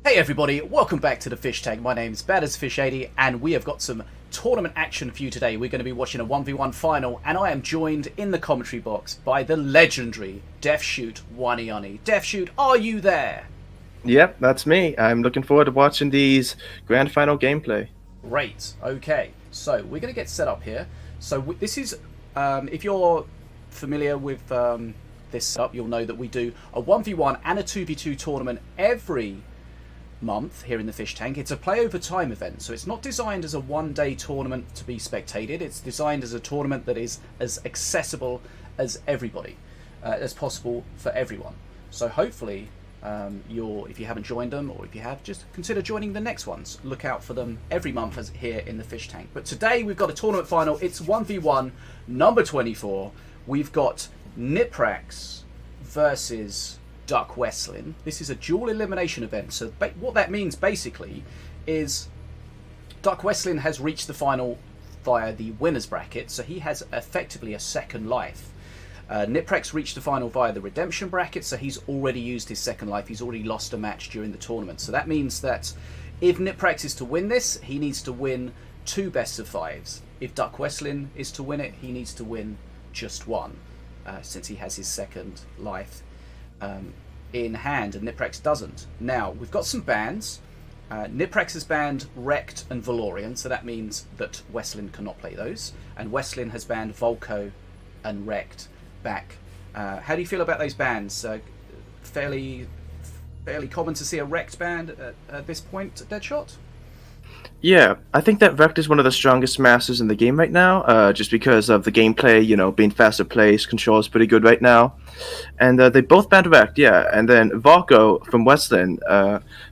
Hey everybody, welcome back to the Fish Tank. My name's BadAsFish80 and we have got some tournament action for you today. We're going to be watching a 1v1 final and I am joined in the commentary box by the legendary DeathShoottOneyOoney. DeathShoot, are you there? Yep, that's me. I'm looking forward to watching these grand final gameplay. Great, okay. So we're going to get set up here. So this is, if you're familiar with this setup, you'll know that we do a 1v1 and a 2v2 tournament every month here in the Fish Tank. It's a play over time event, so it's not designed as a one-day tournament to be spectated. It's designed as a tournament that is as accessible as everybody as possible for everyone. So hopefully if you haven't joined them, or if you have, just consider joining the next ones. Look out for them every month as here in the Fish Tank. But today we've got a tournament final. It's 1v1 number 24. We've got Niprax versus DuckWestlin. This is a dual elimination event. So what that means basically is DuckWestlin has reached the final via the winner's bracket, so he has effectively a second life. Niprex reached the final via the redemption bracket, so he's already used his second life. He's already lost a match during the tournament. So that means that if Niprex is to win this, he needs to win 2 best of 5s. If DuckWestlin is to win it, he needs to win just 1, since he has his second life in hand and Niprex doesn't. Now we've got some bans. Niprex has banned Wrecked and Valorian, so that means that Westland cannot play those, and Westland has banned Volko and Wrecked back. How do you feel about those bans? Fairly common to see a Wrecked ban at this point, Deadshot? Yeah, I think that Vect is one of the strongest masters in the game right now, just because of the gameplay, being faster paced, control is pretty good right now. And they both banned Vect, yeah. And then Volko from Westland.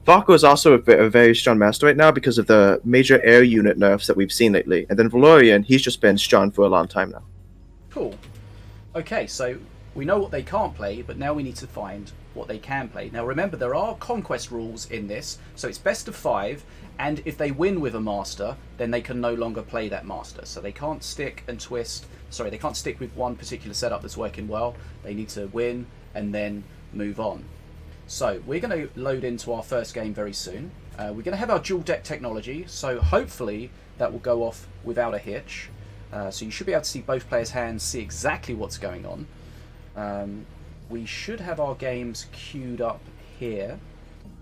Volko is also a very strong master right now because of the major air unit nerfs that we've seen lately. And then Valorian, he's just been strong for a long time now. Cool. Okay, so we know what they can't play, but now we need to find what they can play. Now remember, there are conquest rules in this, so it's best of 5, and if they win with a master, then they can no longer play that master. So they can't stick and twist, sorry, they can't stick with one particular setup that's working well. They need to win and then move on. So we're going to load into our first game very soon. We're going to have our dual deck technology, so hopefully that will go off without a hitch. So you should be able to see both players' hands, see exactly what's going on. We should have our games queued up here.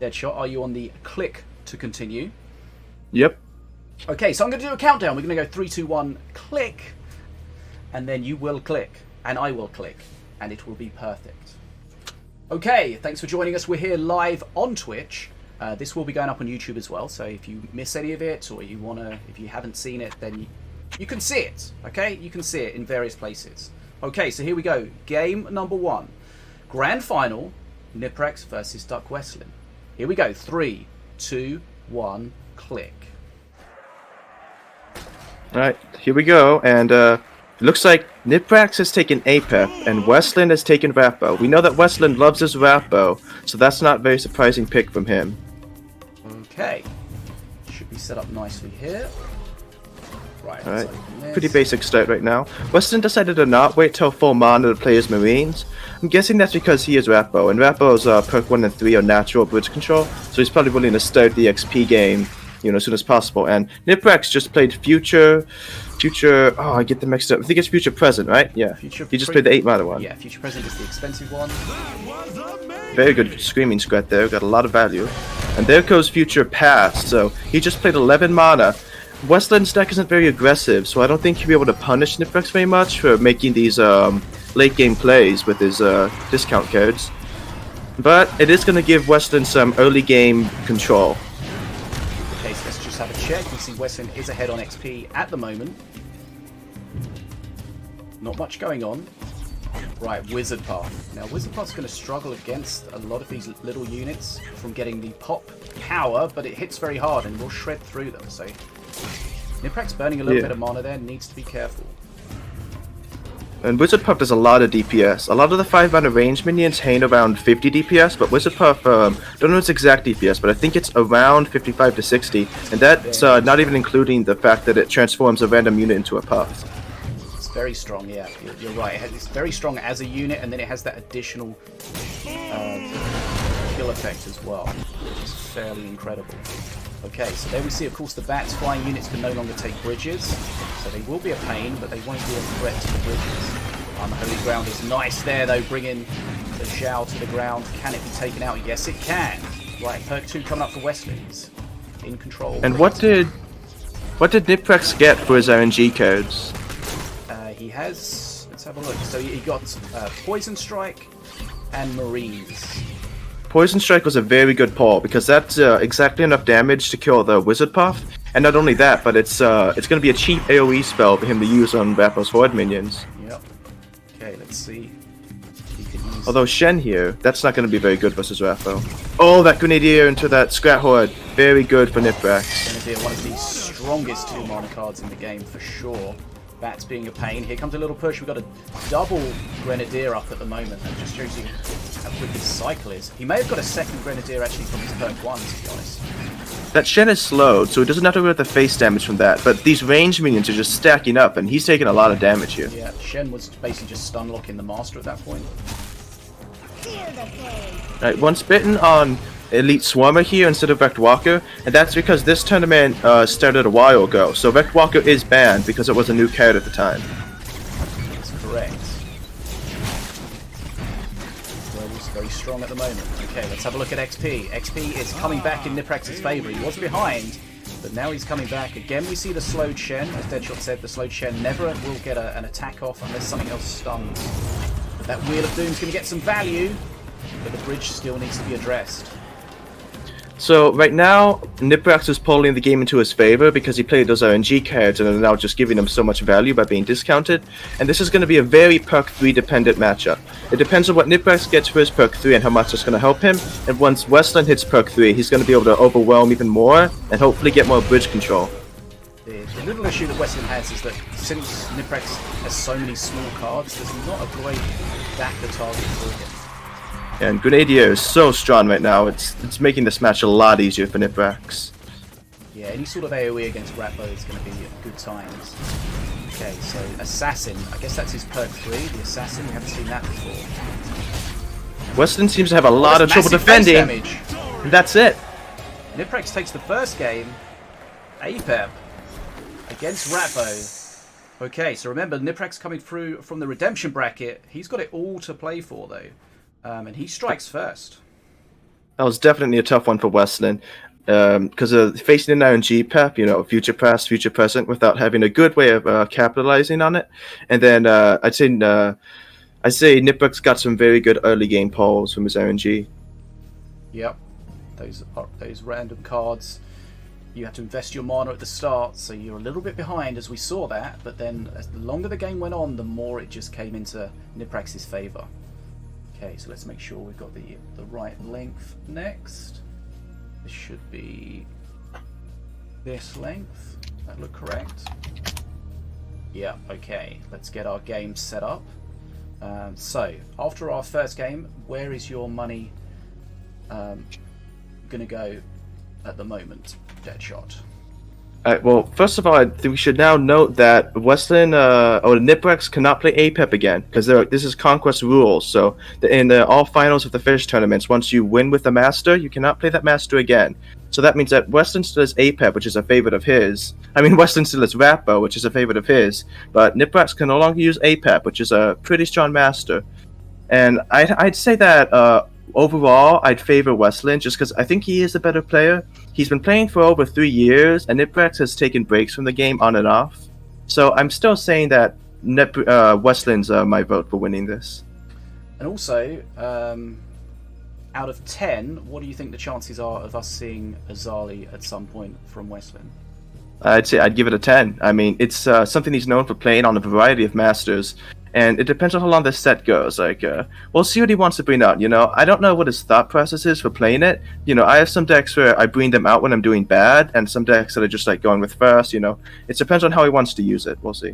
Deadshot, are you on the click to continue? Yep. Okay, so I'm going to do a countdown. We're going to go 3, 2, 1, click, and then you will click, and I will click, and it will be perfect. Okay, thanks for joining us. We're here live on Twitch. This will be going up on YouTube as well, so if you miss any of it, or if you haven't seen it, then you can see it, okay? You can see it in various places. Okay, so here we go. Game number 1. Grand final, Niprex versus DuckWestlin. Here we go. 3, 2, 1, click. Alright, here we go, and it looks like Niprax has taken Apep, and Westland has taken Rappo. We know that Westland loves his Rappo, so that's not a very surprising pick from him. Okay. Should be set up nicely here. Right, alright, pretty basic start right now. Westland decided to not wait till full mana to play his Marines. I'm guessing that's because he is Rappo, and Rappo's perk 1 and 3 are natural bridge control, so he's probably willing to start the XP game, as soon as possible. And Niprex just played Future, oh, I get them mixed up. I think it's Future Present, right? Yeah, he just played the 8 mana one. Yeah, Future Present is the expensive one. Very good Screaming Scrat there, got a lot of value. And there goes Future Past, so he just played 11 mana. Westland's deck isn't very aggressive, so I don't think he'll be able to punish Niprex very much for making these late game plays with his discount cards. But it is going to give Westland some early game control. Okay, so let's just have a check. We see Westland is ahead on XP at the moment. Not much going on. Right, Wizard Path. Now Wizard Path's going to struggle against a lot of these little units from getting the pop power, but it hits very hard and will shred through them. So Niprex burning a little bit of mana there, needs to be careful. And Wizard Puff does a lot of DPS. A lot of the 5 mana range minions hang around 50 DPS, but Wizard Puff, don't know its exact DPS, but I think it's around 55 to 60, and that's not even including the fact that it transforms a random unit into a puff. It's very strong, yeah, you're right. It's very strong as a unit, and then it has that additional kill skill effect as well, which is fairly incredible. Okay, so there we see, of course, the bats. Flying units can no longer take bridges, so they will be a pain, but they won't be a threat to the bridges. Unholy Ground is nice there, though, bringing the Zhao to the ground. Can it be taken out? Yes, it can. Right, perk 2 coming up for Westland. He's in control. And what did Niprex get for his RNG codes? He has, let's have a look. So he got Poison Strike and Marines. Poison Strike was a very good pull because that's exactly enough damage to kill the Wizard Puff, and not only that, but it's going to be a cheap AoE spell for him to use on Rappo's Horde minions. Yep. Okay, let's see. He can use... Although Shen here, that's not going to be very good versus Rappo. Oh, that Grenadier into that Scrat Horde, very good for Niprax. Grenadier, one of the strongest 2 mana cards in the game for sure. Bats being a pain. Here comes a little push. We've got a double Grenadier up at the moment. That just shows you how quick his cycle is. He may have got a second Grenadier actually from his perk 1, to be honest. That Shen is slowed, so he doesn't have to get the face damage from that, but these ranged minions are just stacking up, and he's taking a lot of damage here. Yeah, Shen was basically just stun locking the Master at that point. Right, once bitten on Elite Swarmer here instead of Vect Walker, and that's because this tournament started a while ago, so Vect Walker is banned because it was a new card at the time. That's correct. Werewolf's very strong at the moment. Okay, let's have a look at XP. XP is coming back in Niprax's favour. He was behind, but now he's coming back. Again, we see the slowed Shen. As Deadshot said, the slowed Shen never will get an attack off unless something else stuns. But that Wheel of Doom's going to get some value, but the bridge still needs to be addressed. So right now, Niprax is pulling the game into his favor because he played those RNG cards and are now just giving him so much value by being discounted. And this is going to be a very perk 3 dependent matchup. It depends on what Niprax gets for his perk 3 and how much it's going to help him. And once Westland hits perk 3, he's going to be able to overwhelm even more and hopefully get more bridge control. The little issue that Westland has is that since Niprex has so many small cards, there's not a great Daka target for him. And Grenadier is so strong right now, it's making this match a lot easier for Niprax. Yeah, any sort of AoE against Rappo is going to be at good times. Okay, so Assassin, I guess that's his perk 3, the Assassin, we haven't seen that before. Westland seems to have a lot of trouble defending, and that's it. Niprex takes the first game, APEP, against Rappo. Okay, so remember, Niprex coming through from the redemption bracket, he's got it all to play for though. And he strikes first. That was definitely a tough one for Westland. Because facing an RNG pep, you know, future past, future present, without having a good way of capitalizing on it. And then I'd say Niprex got some very good early game pulls from his RNG. Yep, those random cards. You have to invest your mana at the start, so you're a little bit behind, as we saw that. But then, as the longer the game went on, the more it just came into Niprax's favor. Okay, so let's make sure we've got the right length next. This should be this length. That look correct? Yeah, okay. Let's get our game set up. So, after our first game, where is your money gonna go at the moment, Deadshot? Well, first of all, I think we should now note that Westland or Niprex cannot play APEP again because this is Conquest rules. So in all finals of the Fish tournaments, once you win with the Master, you cannot play that Master again. So that means that Westland still has APEP, which is a favorite of his. I mean, Westland still has Rappo, which is a favorite of his. But Niprex can no longer use APEP, which is a pretty strong Master. And I'd say that overall, I'd favor Westland just because I think he is a better player. He's been playing for over 3 years, and Niprex has taken breaks from the game on and off. So I'm still saying that Westland's my vote for winning this. And also, out of 10, what do you think the chances are of us seeing Azali at some point from Westland? I'd say I'd give it a 10. I mean, it's something he's known for playing on a variety of Masters. And it depends on how long this set goes. Like, we'll see what he wants to bring out, you know? I don't know what his thought process is for playing it. You know, I have some decks where I bring them out when I'm doing bad, and some decks that are just, like, going with first, you know? It depends on how he wants to use it. We'll see.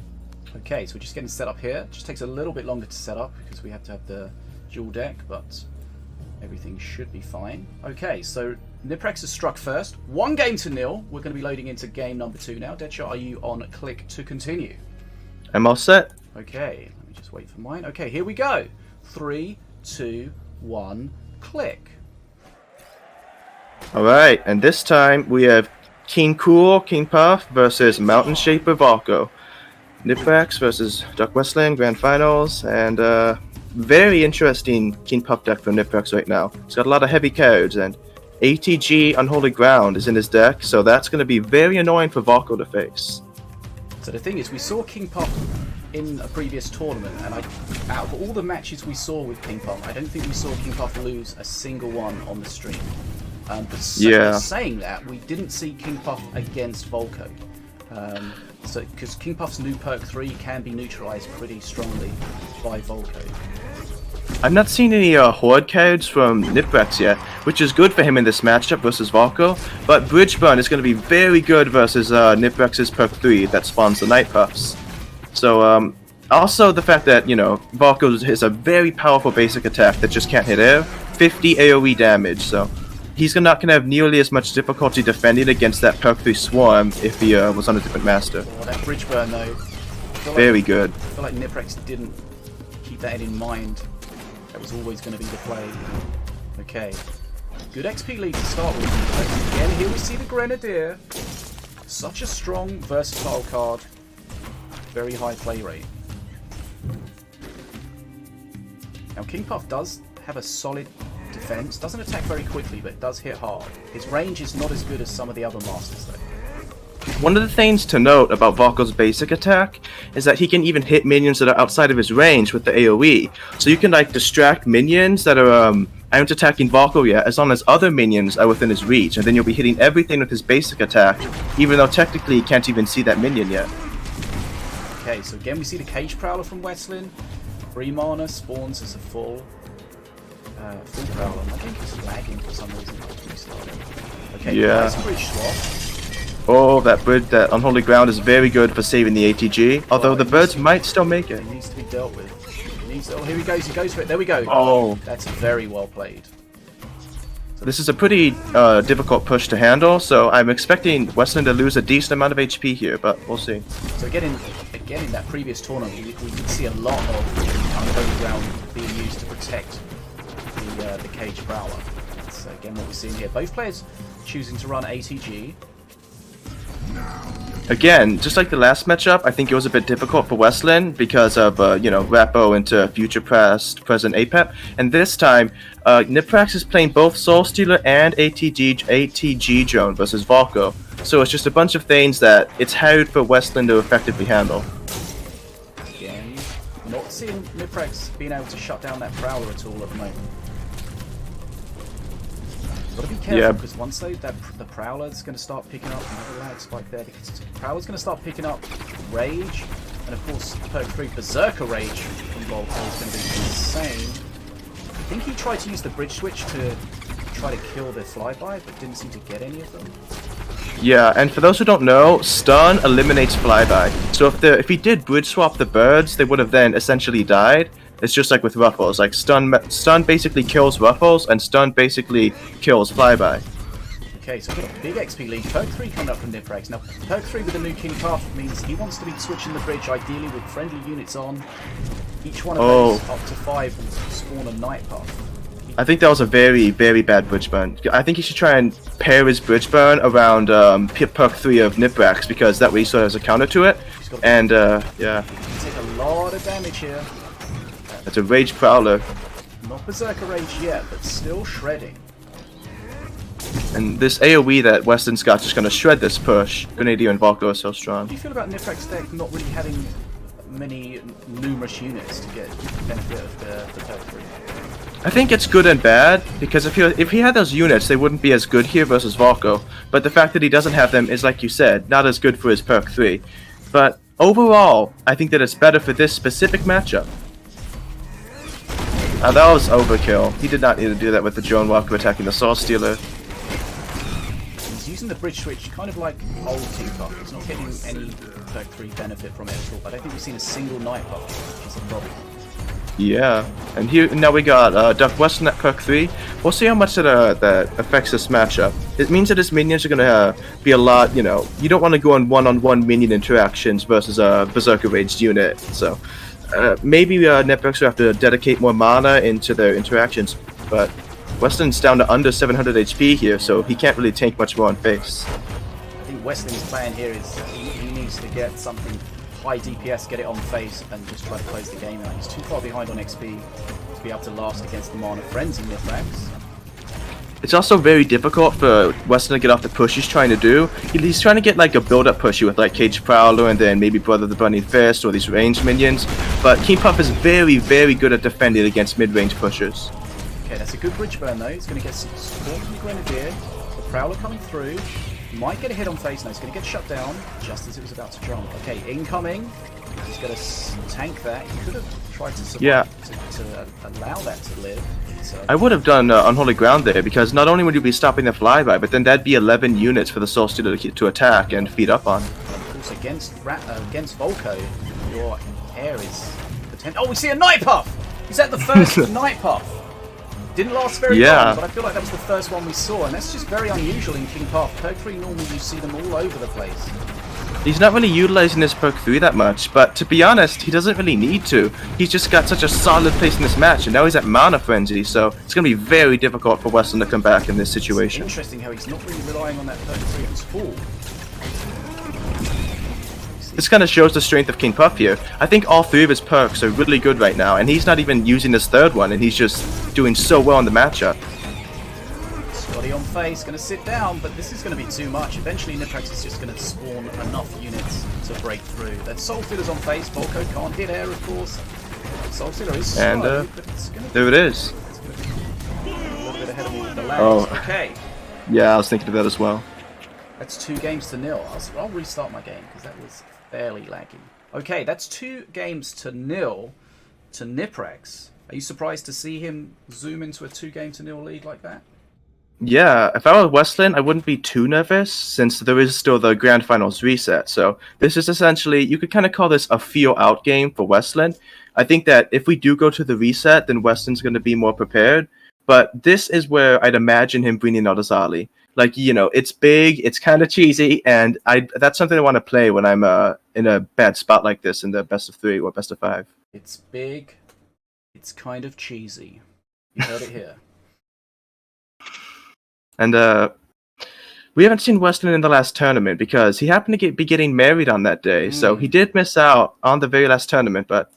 Okay, so we're just getting set up here. It just takes a little bit longer to set up because we have to have the dual deck, but everything should be fine. Okay, so Niprex has struck first. 1-0. We're going to be loading into game number 2 now. Deadshot, are you on click to continue? I'm all set. Okay, let me just wait for mine. Okay, here we go. 3, 2, 1, click. Alright, and this time we have King Cool, King Puff versus Mountain Shaper Valko. Niprax versus DuckWestlin Grand Finals, and very interesting King Puff deck for Niprax right now. He's got a lot of heavy cards, and ATG Unholy Ground is in his deck, so that's going to be very annoying for Valko to face. So the thing is, we saw King Puff in a previous tournament, and out of all the matches we saw with King Puff, I don't think we saw King Puff lose a single one on the stream. But saying that, we didn't see King Puff against Volko. Because King Puff's new perk 3 can be neutralized pretty strongly by Volko. I've not seen any Horde cards from Niprex yet, which is good for him in this matchup versus Valko, but Bridgeburn is going to be very good versus Niprex's perk 3 that spawns the Night Puffs. So, also the fact that, you know, Valko has a very powerful basic attack that just can't hit air, 50 AoE damage, so he's not going to have nearly as much difficulty defending against that perk 3 Swarm if he was on a different master. Oh, that Bridgeburn though. Very good. I feel like Niprex didn't keep that in mind. That was always going to be the play. Okay. Good XP lead to start with. Again, here we see the Grenadier. Such a strong, versatile card. Very high play rate. Now, King Puff does have a solid defense. Doesn't attack very quickly, but does hit hard. His range is not as good as some of the other masters, though. One of the things to note about Valko's basic attack is that he can even hit minions that are outside of his range with the AoE. So you can like distract minions that aren't attacking Valko yet, as long as other minions are within his reach, and then you'll be hitting everything with his basic attack, even though technically you can't even see that minion yet. Okay, so again we see the Cage Prowler from Westland. 3 mana, spawns as a full Prowler. I think it's lagging for some reason. Okay, yeah. Nice bridge swap. Oh, that Unholy Ground is very good for saving the ATG, although the birds might still make it. It needs to be dealt with. Oh, here he goes for it. There we go. Oh. That's very well played. This is a pretty difficult push to handle, so I'm expecting Westland to lose a decent amount of HP here, but we'll see. So again in that previous tournament, we did see a lot of Unholy Ground being used to protect the Cage Prowler. That's again what we're seeing here. Both players choosing to run ATG. Again, just like the last matchup, I think it was a bit difficult for Westland because of, you know, Rappo into future past, present APEP. And this time, Niprax is playing both Soul Stealer and ATG drone versus Valko. So it's just a bunch of things that it's hard for Westland to effectively handle. Again, not seeing Niprax being able to shut down that Prowler at all at the moment. Got to be careful because once the Prowler's going to start picking up another lag spike there, because the Prowler's going to start picking up Rage, and of course perk 3 Berserker Rage from Volko is going to be insane. I think he tried to use the bridge switch to try to kill the flyby, but didn't seem to get any of them. Yeah, and for those who don't know, stun eliminates flyby. So if he did bridge swap the birds, they would have then essentially died. It's just like with Ruffles, like stun basically kills Ruffles, and stun basically kills flyby. Okay, so we've got a big XP lead. Perk 3 coming up from Niprex. Now, perk 3 with the new King Puff means he wants to be switching the bridge, ideally with friendly units on. Each one of those up to 5 will spawn a Night Puff. I think that was a very, very bad bridge burn. I think he should try and pair his bridge burn around perk 3 of Niprax, because that way he sort of has a counter to it. And, yeah. Take a lot of damage here. That's a Rage Prowler. Not Berserker Rage yet, but still shredding. And this AoE that Westland's got just going to shred this push. Grenadier and Valko are so strong. How do you feel about Niprax deck not really having many numerous units to get benefit of the perk 3? I think it's good and bad, because if he had those units, they wouldn't be as good here versus Valko. But the fact that he doesn't have them is, like you said, not as good for his perk 3. But overall, I think that it's better for this specific matchup. That was overkill. He did not need to do that with the drone Walker attacking the Soul Stealer. He's using the bridge switch kind of like old King Puff. He's not getting any perk 3 benefit from it at all. I don't think we've seen a single Night Puff, which is a problem. Yeah, and here now we got DuckWestlin at perk 3. We'll see how much that affects this matchup. It means that his minions are gonna be a lot. You know, you don't want to go on one-on-one minion interactions versus a Berserker Raged unit. So maybe Niprex will have to dedicate more mana into their interactions. But Westland's down to under 700 HP here, so he can't really tank much more on face. I think Westland's plan here is he needs to get something high DPS, get it on face, and just try to close the game out. He's too far behind on XP to be able to last against the Mana Frenzy Niprax. It's also very difficult for Westland to get off the push he's trying to do. He's trying to get like a build-up pushy with like Cage Prowler and then maybe Brother the Bunny Fist or these ranged minions. But King Puff is very, very good at defending against mid-range pushers. Okay, that's a good bridge burn though. He's going to get some support from the Grenadier. The Prowler coming through. Might get a hit on face now. He's going to get shut down just as it was about to jump. Okay, incoming. He's going to tank that. He could have tried to survive, to allow that to live. I would have done Unholy Ground there, because not only would you be stopping the flyby, but then that'd be 11 units for the Soul Stealer to attack and feed up on. And of course, against Volko, your air is potential. Oh, we see a Night Puff! Is that the first Night Puff? Didn't last very long, but I feel like that was the first one we saw, and that's just very unusual in King Puff. Perk 3, normally you see them all over the place. He's not really utilizing his perk 3 that much, but to be honest, he doesn't really need to. He's just got such a solid place in this match, and now he's at Mana Frenzy, so it's going to be very difficult for Westland to come back in this situation. It's interesting how he's not really relying on that perk 3 at full. This kind of shows the strength of King Puff here. I think all 3 of his perks are really good right now, and he's not even using his 3rd one, and he's just doing so well in the matchup. Scotty on face, going to sit down, but this is going to be too much. Eventually Niprex is just going to spawn enough units to break through. That Soul Stealer's on face, Volko can't hit air of course. Soul Stealer is slow, and but it's going to there it is. It's going to be a little bit ahead of me with the lags. Oh. Okay. Yeah, I was thinking of that as well. That's 2-0. I'll restart my game because that was fairly laggy. Okay, that's 2-0 to Niprex. Are you surprised to see him zoom into a 2-0 lead like that? Yeah, if I were Westland, I wouldn't be too nervous, since there is still the Grand Finals reset. So this is essentially, you could kind of call this a feel-out game for Westland. I think that if we do go to the reset, then Westland's going to be more prepared. But this is where I'd imagine him bringing out Azali. Like, you know, it's big, it's kind of cheesy, and that's something I want to play when I'm in a bad spot like this in the best of 3 or best of 5. It's big, it's kind of cheesy. You heard it here. And we haven't seen Westland in the last tournament because he happened to be getting married on that day. So he did miss out on the very last tournament, but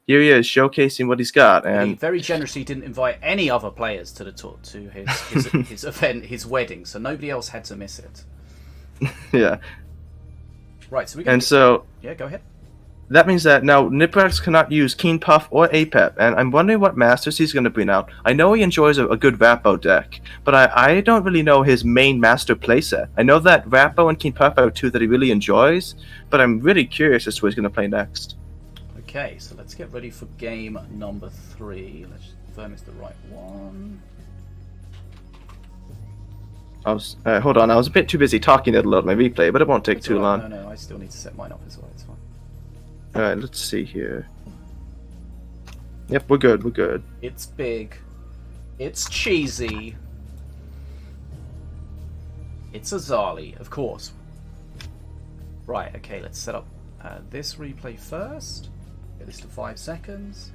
here he is showcasing what he's got. And he very generously didn't invite any other players to the talk, to his event, his wedding, so nobody else had to miss it. Yeah. Right, so yeah, go ahead. That means that now Niprax cannot use King Puff or APEP, and I'm wondering what masters he's going to bring out. I know he enjoys a good Rappo deck, but I don't really know his main master playset. I know that Rappo and King Puff are 2 that he really enjoys, but I'm really curious as to what he's going to play next. Okay, so let's get ready for game number 3. Let's confirm it's the right one. Hold on, I was a bit too busy talking to load my replay, but it won't take too long. No, I still need to set mine up as well, it's fine. Alright, let's see here. Yep, we're good. It's big. It's cheesy. It's Azali, of course. Right, okay, let's set up this replay first. Get this to 5 seconds.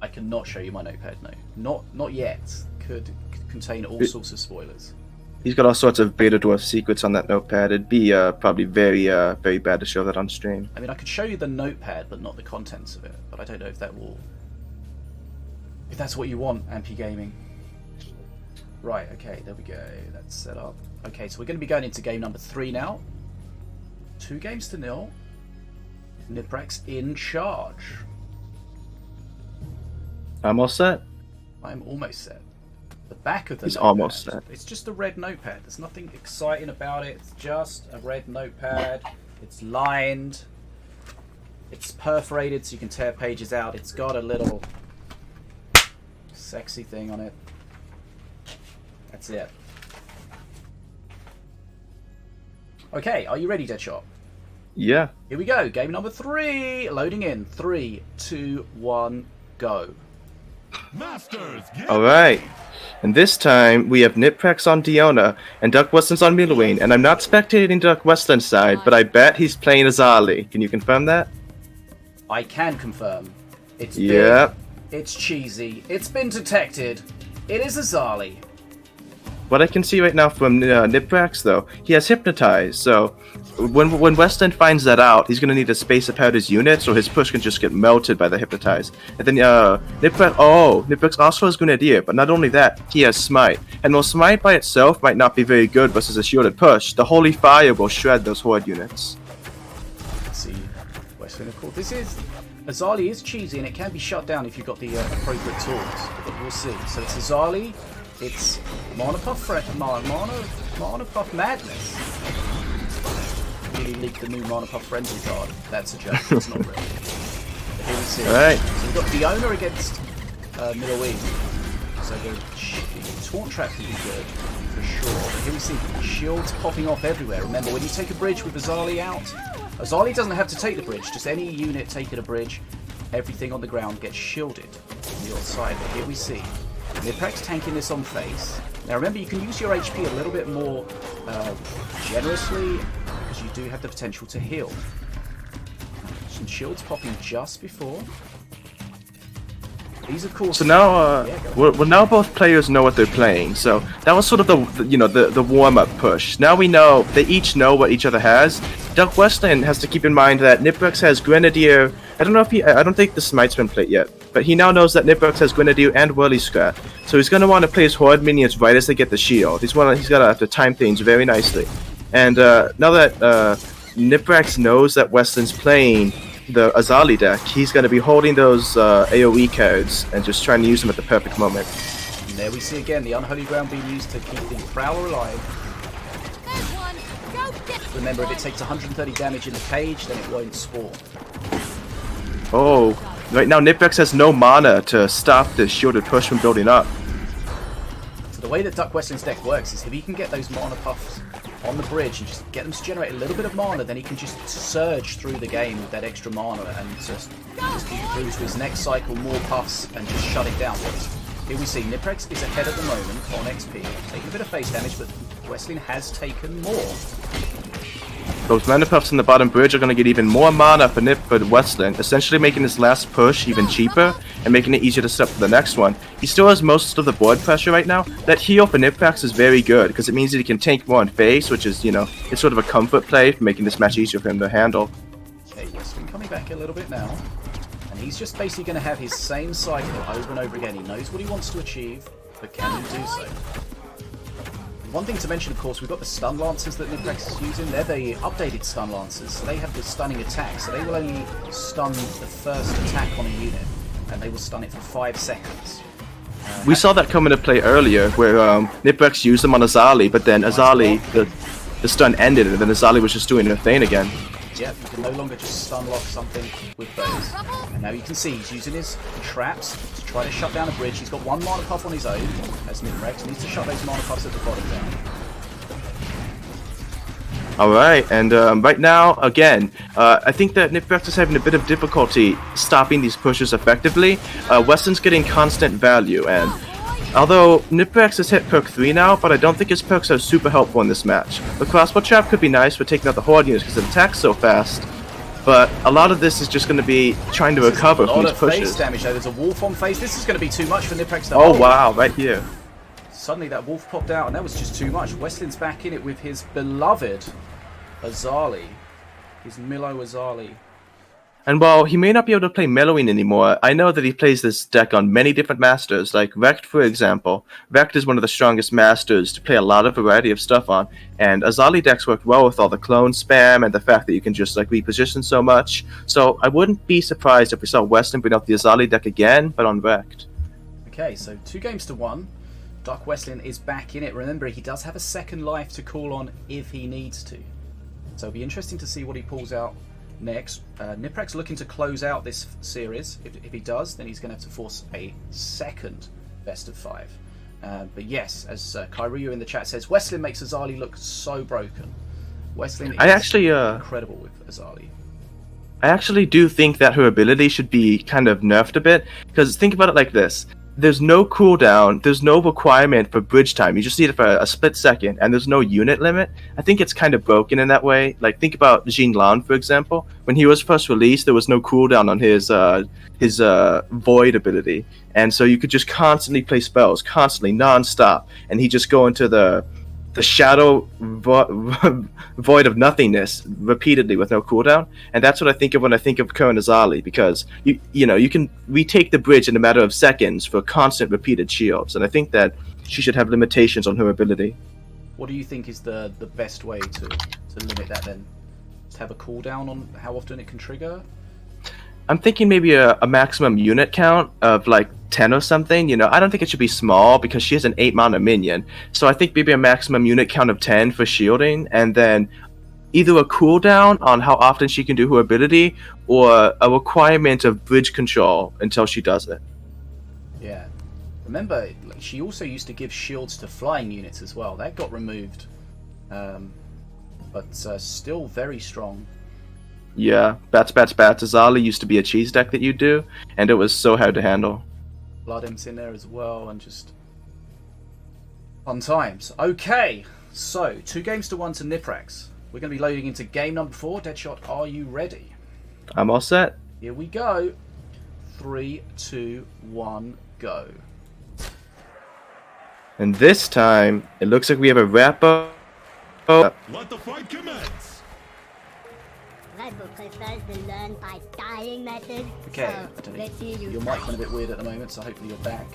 I cannot show you my notepad, no. Not yet. Could contain all sorts of spoilers. He's got all sorts of beta dwarf secrets on that notepad. It'd be probably very bad to show that on stream. I mean, I could show you the notepad, but not the contents of it. But I don't know if that will... If that's what you want, Ampy Gaming. Right, okay, there we go. That's set up. Okay, so we're going to be going into game number 3 now. 2-0. Niprex in charge. I'm all set. I'm almost set. The back of the He's notepad, almost set. It's just a red notepad. There's nothing exciting about it. It's just a red notepad. It's lined. It's perforated so you can tear pages out. It's got a little sexy thing on it. That's it. Okay, are you ready, Deadshot? Yeah. Here we go. Game number 3. Loading in. 3, 2, 1, go. Masters, Alright. And this time, we have Niprex on Diona, and DuckWestlin's on Middlewing, and I'm not spectating DuckWestlin's side, but I bet he's playing Azali. Can you confirm that? I can confirm. It's yeah. big. It's cheesy. It's been detected. It is Azali. What I can see right now from Niprax, though, he has Hypnotize, so when Westland finds that out, he's going to need to space out his units, or his push can just get melted by the Hypnotize. And then Niprax also has Grenadier, but not only that, he has Smite. And while Smite by itself might not be very good versus a shielded push, the Holy Fire will shred those Horde units. Let's see, Westland, of course. This is... Azali is cheesy, and it can be shut down if you've got the appropriate tools, but we'll see. So it's Azali. It's Mana Puff Madness. Really leaked the new Mana Puff Frenzy card. That's a joke. It's not real. But here we see. Alright. So we've got Fiona against Miloine. So the Taunt Trap can be good for sure. But here we see shields popping off everywhere. Remember, when you take a bridge with Azali out, Azali doesn't have to take the bridge. Just any unit taking a bridge, everything on the ground gets shielded on your side. But here we see Niprex tanking this on face. Now remember, you can use your HP a little bit more generously, because you do have the potential to heal. Some shields popping just before. These, of course. So now, well, now both players know what they're playing. So that was sort of the warm-up push. Now we know they each know what each other has. DuckWestlin has to keep in mind that Niprex has Grenadier. I don't think the Smite's been played yet, but he now knows that Niprex has Grenadier and Whirly Scrat. So he's going to want to play his Horde minions right as they get the shield. He's got to have to time things very nicely. And now that Niprex knows that Westland's playing the Azali deck, he's going to be holding those AoE cards and just trying to use them at the perfect moment. And there we see again the Unholy Ground being used to keep the Prowler alive. Remember, if it takes 130 damage in the cage, then it won't spawn. Oh, right now Niprex has no mana to stop this shielded push from building up. So the way that DuckWestlin's deck works is if he can get those mana puffs on the bridge and just get them to generate a little bit of mana, then he can just surge through the game with that extra mana and just keep it through to his next cycle, more puffs, and just shut it down. Here we see Niprex is ahead at the moment on XP, taking a bit of face damage, but Westlin has taken more. Those mana puffs in the bottom bridge are going to get even more mana for Westland, essentially making his last push even cheaper and making it easier to step to the next one. He still has most of the board pressure right now. That heal for Niprax is very good because it means that he can tank more on face, which is, it's sort of a comfort play for making this match easier for him to handle. Okay, Westland coming back a little bit now. And he's just basically going to have his same cycle over and over again. He knows what he wants to achieve, but can he do so? One thing to mention, of course, we've got the Stun Lancers that Niprex is using. They're the updated Stun Lancers, so they have the stunning attack, so they will only stun the first attack on a unit, and they will stun it for 5 seconds. We saw that come into play earlier, where Niprex used them on Azali, but then Azali, the stun ended, and then Azali was just doing her thing again. Yep, you can no longer just stun lock something with those. And now you can see he's using his traps to try to shut down a bridge. He's got one mana puff on his own, as Niprex. He needs to shut those mana puffs at the bottom down. Alright, and right now, again, I think that Niprex is having a bit of difficulty stopping these pushes effectively. Weston's getting constant value, and although Niprex has hit perk 3 now, but I don't think his perks are super helpful in this match. The crossbow trap could be nice for taking out the Horde units because it attacks so fast, but a lot of this is just going to be trying to recover from these pushes. A lot of face damage though. There's a wolf on face. This is going to be too much for Niprex to hold. Oh wow, right here. Suddenly that wolf popped out and that was just too much. Westland's back in it with his beloved Azali. His Milo Azali. And while he may not be able to play Mellowing anymore, I know that he plays this deck on many different masters, like Vect, for example. Vect is one of the strongest masters to play a lot of variety of stuff on, and Azali decks work well with all the clone spam and the fact that you can just reposition so much. So I wouldn't be surprised if we saw Westland bring out the Azali deck again, but on Vect. Okay, so 2-1. DuckWestlin is back in it. Remember, he does have a second life to call on if he needs to. So it'll be interesting to see what he pulls out next. Niprex looking to close out this series. If he does, then he's going to have to force a second best of 5. But yes, as Kyryu in the chat says, Westlin makes Azali look so broken. Westlin is incredible with Azali. I actually do think that her ability should be kind of nerfed a bit, because think about it like this. there's no cooldown, there's no requirement for bridge time. You just need it for a split second, and there's no unit limit. I think it's kind of broken in that way. Like, think about Jin Lan, for example. When he was first released, there was no cooldown on his void ability, and so you could just constantly play spells, constantly, non-stop, and he just go into the shadow void of nothingness repeatedly with no cooldown. And that's what I think of when I think of Current Azali, because you can retake the bridge in a matter of seconds for constant repeated shields, and I think that she should have limitations on her ability. What do you think is the best way to limit that then? To have a cooldown on how often it can trigger? I'm thinking maybe a maximum unit count of like 10 or something. I don't think it should be small because she has an 8-mana minion. So I think maybe a maximum unit count of 10 for shielding, and then either a cooldown on how often she can do her ability, or a requirement of bridge control until she does it. Yeah. Remember, she also used to give shields to flying units as well. That got removed. But still very strong. Yeah, bats. Azali used to be a cheese deck that you do, and it was so hard to handle. Blood Imp's in there as well, and just fun times. Okay, so 2-1 to Niprax. We're going to be loading into game number 4. Deadshot, are you ready? I'm all set. Here we go. 3, 2, 1, go. And this time, it looks like we have a Rappo. Let the fight commence. Red Bull prefers the learn by dying method. Okay, So, I don't let's know. hear you. Your mic went a bit weird at the moment, so hopefully you're back.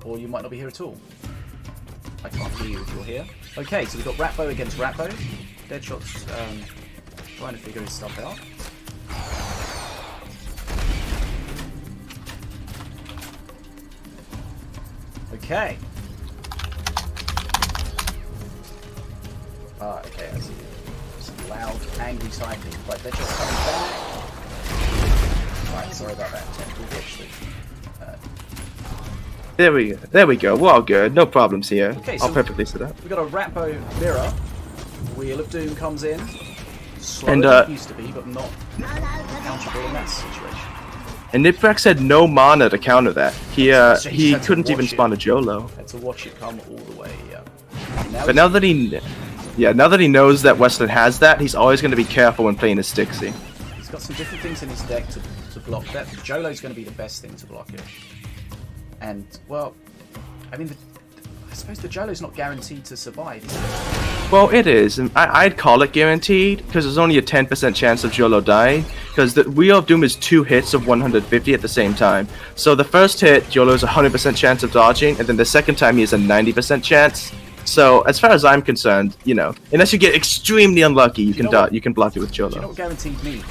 Or you might not be here at all. I can't hear you if you're here. Okay, so we've got Rappo against Rappo. Deadshot's trying to figure his stuff out. Okay. Okay, I see. Some loud, angry cycling. Right, Deadshot's coming back. Right, sorry about that. Technical glitch. There we go. We're all good. No problems here. Okay, all so perfectly set up. We've got a Rappo mirror. Wheel of Doom comes in. Slower And, than it used to be, but not accountable in that situation. And Niprex had no mana to counter that. He had to couldn't even watch it. spawn a Jolo. Had to watch it come all the way. But now that he knows that Westland has that, he's always going to be careful when playing his Stixie. He's got some different things in his deck to block that. Jolo's going to be the best thing to block it. And, well, I mean, I suppose the Jolo's not guaranteed to survive, is it? Well, it is. And I'd call it guaranteed, because there's only a 10% chance of Jolo dying, because the Wheel of Doom is 2 hits of 150 at the same time. So the first hit, Jolo's a 100% chance of dodging, and then the second time he has a 90% chance. So, as far as I'm concerned, unless you get extremely unlucky, you can block it with Jolo. Do you know what guaranteed means?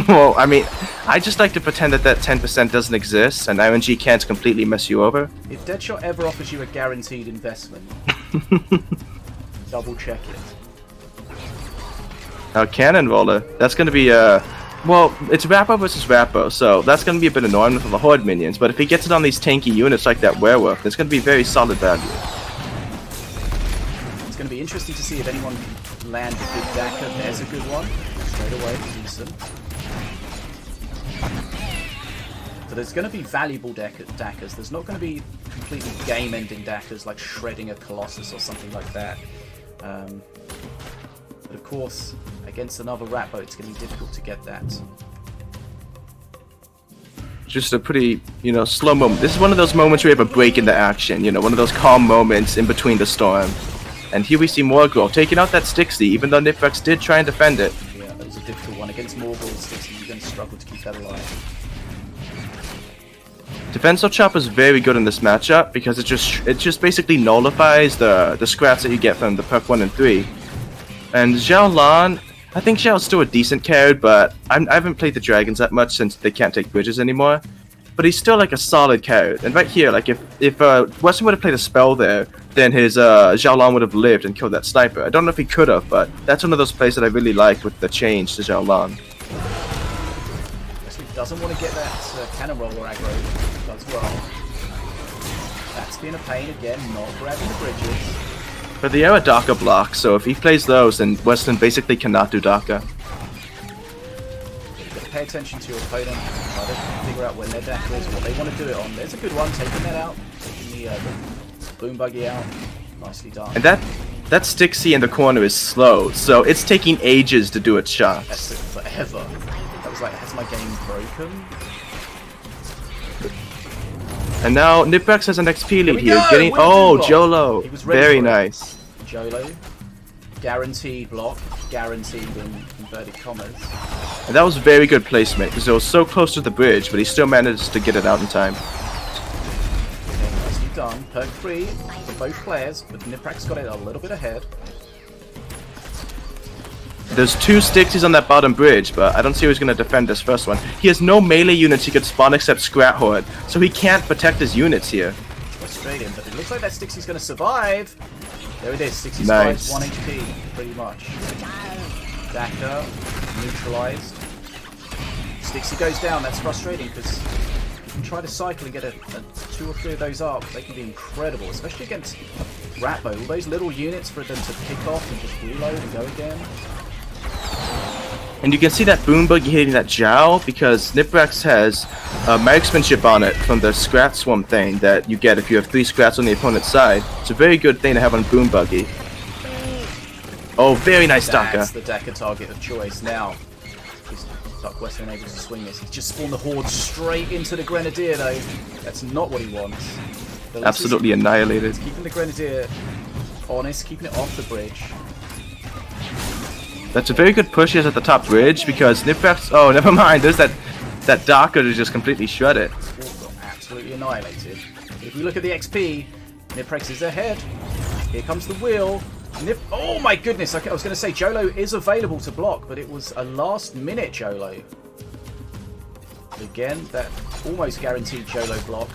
Well, I mean, I just like to pretend that 10% doesn't exist, and RNG can't completely mess you over. If Deadshot ever offers you a guaranteed investment, double check it. Now, Cannon Roller, that's going to be, well, it's Rappo versus Rappo, so that's going to be a bit annoying with the Horde minions, but if he gets it on these tanky units like that Werewolf, it's going to be very solid value. It's going to be interesting to see if anyone can land a big Daka. There's a good one. Straight away, decent. So there's going to be valuable Dakas. There's not going to be completely game-ending Dakas like shredding a Colossus or something like that. But of course, against another Rappo, it's going to be difficult to get that. Just a pretty, slow moment. This is one of those moments where you have a break in the action, one of those calm moments in between the storm. And here we see Morgul taking out that Stixie, even though Niprex did try and defend it. Yeah, that was a difficult one. Against Morgul and Stixie, you're going to struggle to keep that alive. Defensal Chop is very good in this matchup because it just basically nullifies the scraps that you get from the perk 1 and 3. And Zhao Lan, I think Zhao's still a decent card, but I haven't played the dragons that much since they can't take bridges anymore. But he's still like a solid card. And right here, like if Westland would have played a spell there, then his Zhao Lan would have lived and killed that sniper. I don't know if he could have, but that's one of those plays that I really like with the change to Zhao Lan. Westland doesn't want to get that cannon roller aggro. Does well. That's been a pain again, not grabbing the bridges. But they are a Daka block, so if he plays those, then Westland basically cannot do Daka. pay attention to your opponent. Try to figure out when their deck is, what they want to do it on. There's a good one, taking that out. Taking the boom buggy out. Nicely done. And that Stixie in the corner is slow, so it's taking ages to do its shots. That took forever. That was like, has my game broken? And now Niprex has an XP lead here. Go! Getting Jolo. He was ready Very for it. nice. Jolo. Guaranteed block. Guaranteed in inverted commas. And that was very good placement because it was so close to the bridge, but he still managed to get it out in time. Okay, nicely done. Perk free for both players, but Niprax got it a little bit ahead. There's 2 Stixies on that bottom bridge, but I don't see who's going to defend this first one. He has no melee units he could spawn except Scrat Horde, so he can't protect his units here. Frustrating, but it looks like that Stixie's going to survive. There it is. Stixie Nice. survives 1 HP, pretty much. Daka neutralized. Stixie goes down. That's frustrating because you can try to cycle and get a 2 or 3 of those up. They can be incredible, especially against Ratbo. All those little units for them to pick off and just reload and go again. And you can see that Boom Buggy hitting that Jow because Niprex has marksmanship on it from the Scrat Swarm thing that you get if you have 3 Scrats on the opponent's side. It's a very good thing to have on Boom Buggy. Oh, very nice Daka. That's the Daka target of choice. Now, is DuckWestlin able to swing this? He's just spawned the Horde straight into the Grenadier though. That's not what he wants. But Absolutely annihilated. Keeping the Grenadier honest, keeping it off the bridge. That's a very good push here at the top bridge because Niprex... Oh, never mind. There's that Daka to just completely shred it. Got absolutely annihilated. If we look at the XP, Niprex is ahead. Here comes the wheel. Oh my goodness! I was going to say Jolo is available to block, but it was a last-minute Jolo. Again, that almost guaranteed Jolo block.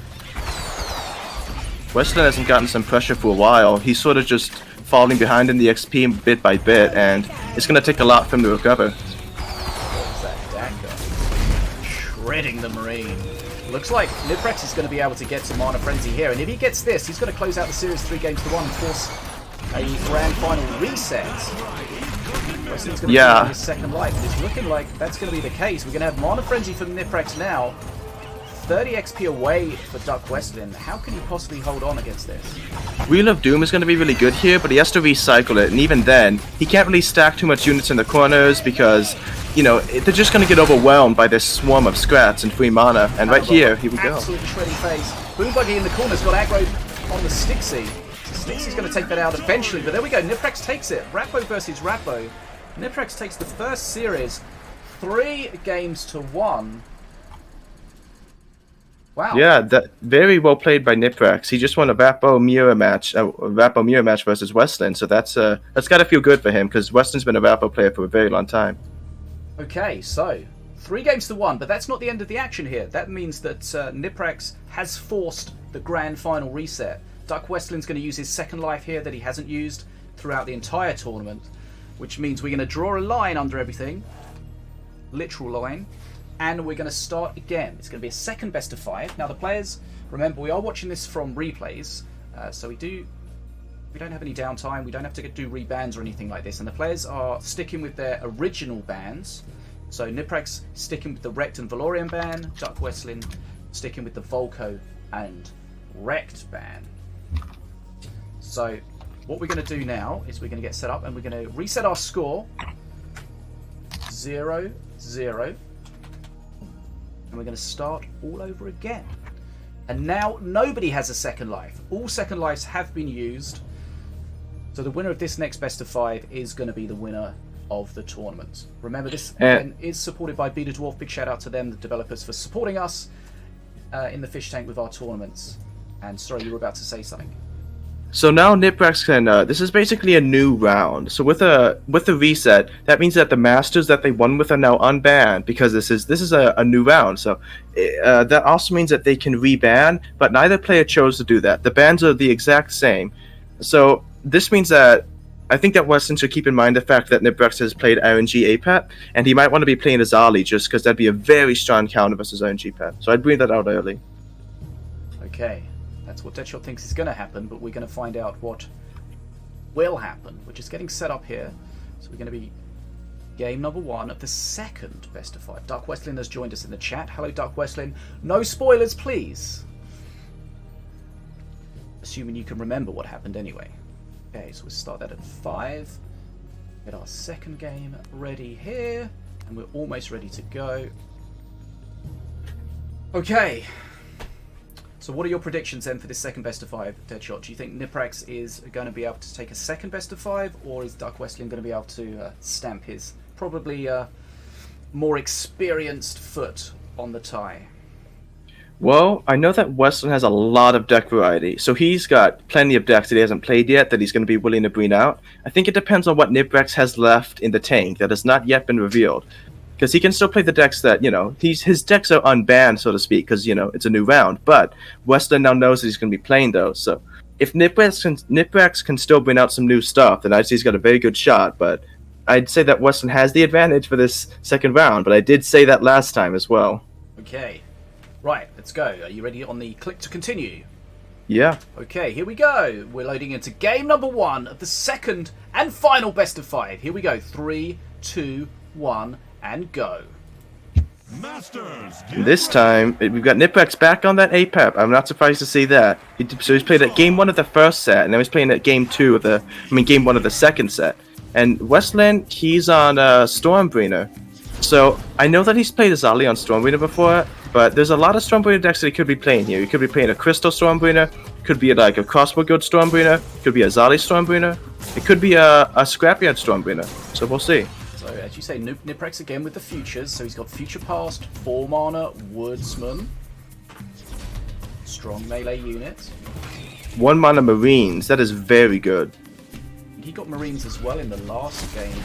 Westland hasn't gotten some pressure for a while. He's sort of just falling behind in the XP bit by bit, and it's going to take a lot for him to recover. What was that Daka? Shredding the Marine. Looks like Niprex is going to be able to get to Mana Frenzy here, and if he gets this, he's going to close out the series 3-1 and force a grand final reset. Wesland's going to get his second life. It's looking like that's going to be the case. We're going to have Mana Frenzy for Niprex now. 30 XP away for DuckWestlin. How can he possibly hold on against this? Wheel of Doom is going to be really good here, but he has to recycle it, and even then, he can't really stack too much units in the corners because, you know, they're just going to get overwhelmed by this swarm of Scrats and free mana. And right here we go. Absolutely shredding face. Boom Buggy in the corner's got aggro on the Stixie. Stixie's going to take that out eventually, but there we go. Niprex takes it. Ratbo versus Ratbo. Niprex takes the first series 3-1. Wow. Yeah, that very well played by Niprex. He just won a Vapo mirror match versus Westland, so that's got to feel good for him because Westland's been a Vapo player for a very long time. Okay, so 3-1, but that's not the end of the action here. That means that Niprex has forced the grand final reset. DuckWestlin's going to use his second life here that he hasn't used throughout the entire tournament, which means we're going to draw a line under everything, literal line. And we're going to start again. It's going to be a second best of 5. Now the players, remember, we are watching this from replays, so we don't have any downtime. We don't have to do rebans or anything like this. And the players are sticking with their original bans. So Niprex sticking with the Wrecked and Valorian ban. DuckWestlin sticking with the Volko and Wrecked ban. So what we're going to do now is we're going to get set up and we're going to reset our score. 0-0. And we're going to start all over again. And now nobody has a second life. All second lives have been used. So the winner of this next best of 5 is going to be the winner of the tournament. Remember, this event is supported by Beta Dwarf. Big shout out to them, the developers, for supporting us in the fish tank with our tournaments. And sorry, you were about to say something. So now Niprex can, this is basically a new round. So with the reset, that means that the masters that they won with are now unbanned because this is a new round. So that also means that they can reban, but neither player chose to do that. The bans are the exact same. So this means that I think that Weston should keep in mind the fact that Niprex has played RNG APAT, and he might want to be playing Azali just because that'd be a very strong counter versus RNG PAT. So I'd bring that out early. Okay. That's what Deadshot thinks is going to happen, but we're going to find out what will happen. We're just getting set up here. So we're going to be game number 1 of the second best of 5. DuckWestlin has joined us in the chat. Hello, DuckWestlin. No spoilers, please. Assuming you can remember what happened anyway. Okay, so we'll start that at 5. Get our second game ready here. And we're almost ready to go. Okay. So what are your predictions then for this second best of 5, Deadshot? Do you think Niprex is going to be able to take a second best of 5? Or is DuckWestlin going to be able to stamp his probably more experienced foot on the tie? Well, I know that Westland has a lot of deck variety, so he's got plenty of decks that he hasn't played yet that he's going to be willing to bring out. I think it depends on what Niprex has left in the tank that has not yet been revealed. Because he can still play the decks that, his decks are unbanned, so to speak, because, it's a new round. But Westland now knows that he's going to be playing those, so if Niprex can still bring out some new stuff, then I'd say he's got a very good shot, but I'd say that Westland has the advantage for this second round, but I did say that last time as well. Okay. Right, let's go. Are you ready on the click to continue? Yeah. Okay, here we go. We're loading into game number 1 of the second and final best of 5. Here we go. 3, 2, 1, and go. Masters. This time, we've got Niprex back on that APEP. I'm not surprised to see that. So he's played at game 1 of the first set, and now he's playing at game 1 of the second set. And Westland, he's on Stormbringer. So I know that he's played Azali on Stormbringer before, but there's a lot of Stormbringer decks that he could be playing here. He could be playing a Crystal Stormbringer, could be like a Crossbow Guild Stormbringer, could be a Azali Stormbringer, it could be a Scrapyard Stormbringer. So we'll see. So as you say, Niprex again with the futures. So he's got Future Past, 4 mana, Woodsman, strong melee unit. 1 mana Marines, that is very good. He got Marines as well in the last game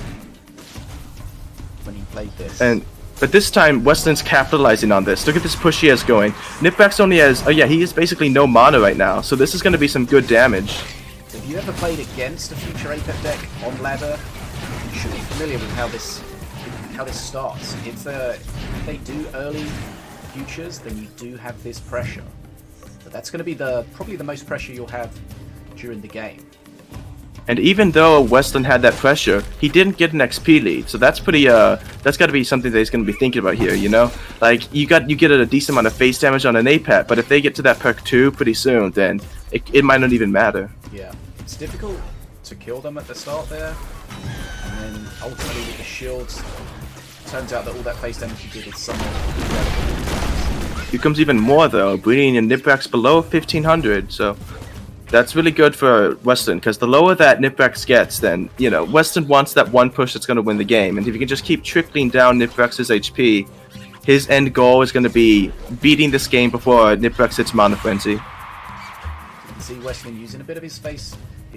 when he played this. But this time, Westland's capitalizing on this. Look at this push he has going. Niprex only has... Oh yeah, he has basically no mana right now, so this is going to be some good damage. If you ever played against a Future APEP deck on ladder, you should be familiar with how this starts. If they do early futures, then you do have this pressure. But that's going to be probably the most pressure you'll have during the game. And even though Westland had that pressure, he didn't get an XP lead, so that's pretty that's got to be something that he's going to be thinking about here, Like you get a decent amount of face damage on an APEP, but if they get to that perk 2 pretty soon, then it might not even matter. Yeah, it's difficult to kill them at the start there, and then ultimately with the shields, it turns out that all that face damage you did is somewhat irrelevant. Here comes even more though, bringing in Niprax below 1500, so that's really good for Westland, because the lower that Niprex gets, then, Westland wants that one push that's going to win the game. And if you can just keep trickling down Niprex's HP, his end goal is going to be beating this game before Niprex hits Mana Frenzy. You can see Westland using a bit of his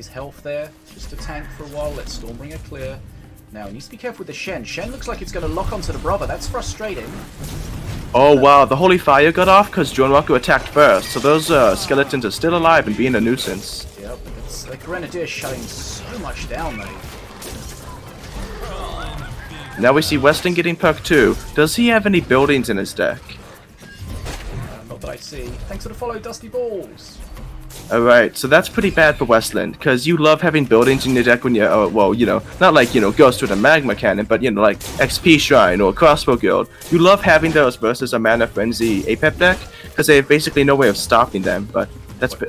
health there, just to tank for a while, let Stormbringer clear. Now, he needs to be careful with the Shen. Shen looks like it's going to lock onto the brother. That's frustrating. Oh wow, the Holy Fire got off because John Walker attacked first, so those skeletons are still alive and being a nuisance. Yep, the Grenadier shutting so much down though. Now we see Westland getting perk 2. Does he have any buildings in his deck? Not that I see. Thanks for the follow, Dusty Balls. Alright, so that's pretty bad for Westland, because you love having buildings in your deck when you're, not like, Ghost with a Magma Cannon, but, like XP Shrine or Crossbow Guild. You love having those versus a Mana Frenzy APEP deck, because they have basically no way of stopping them, but that's,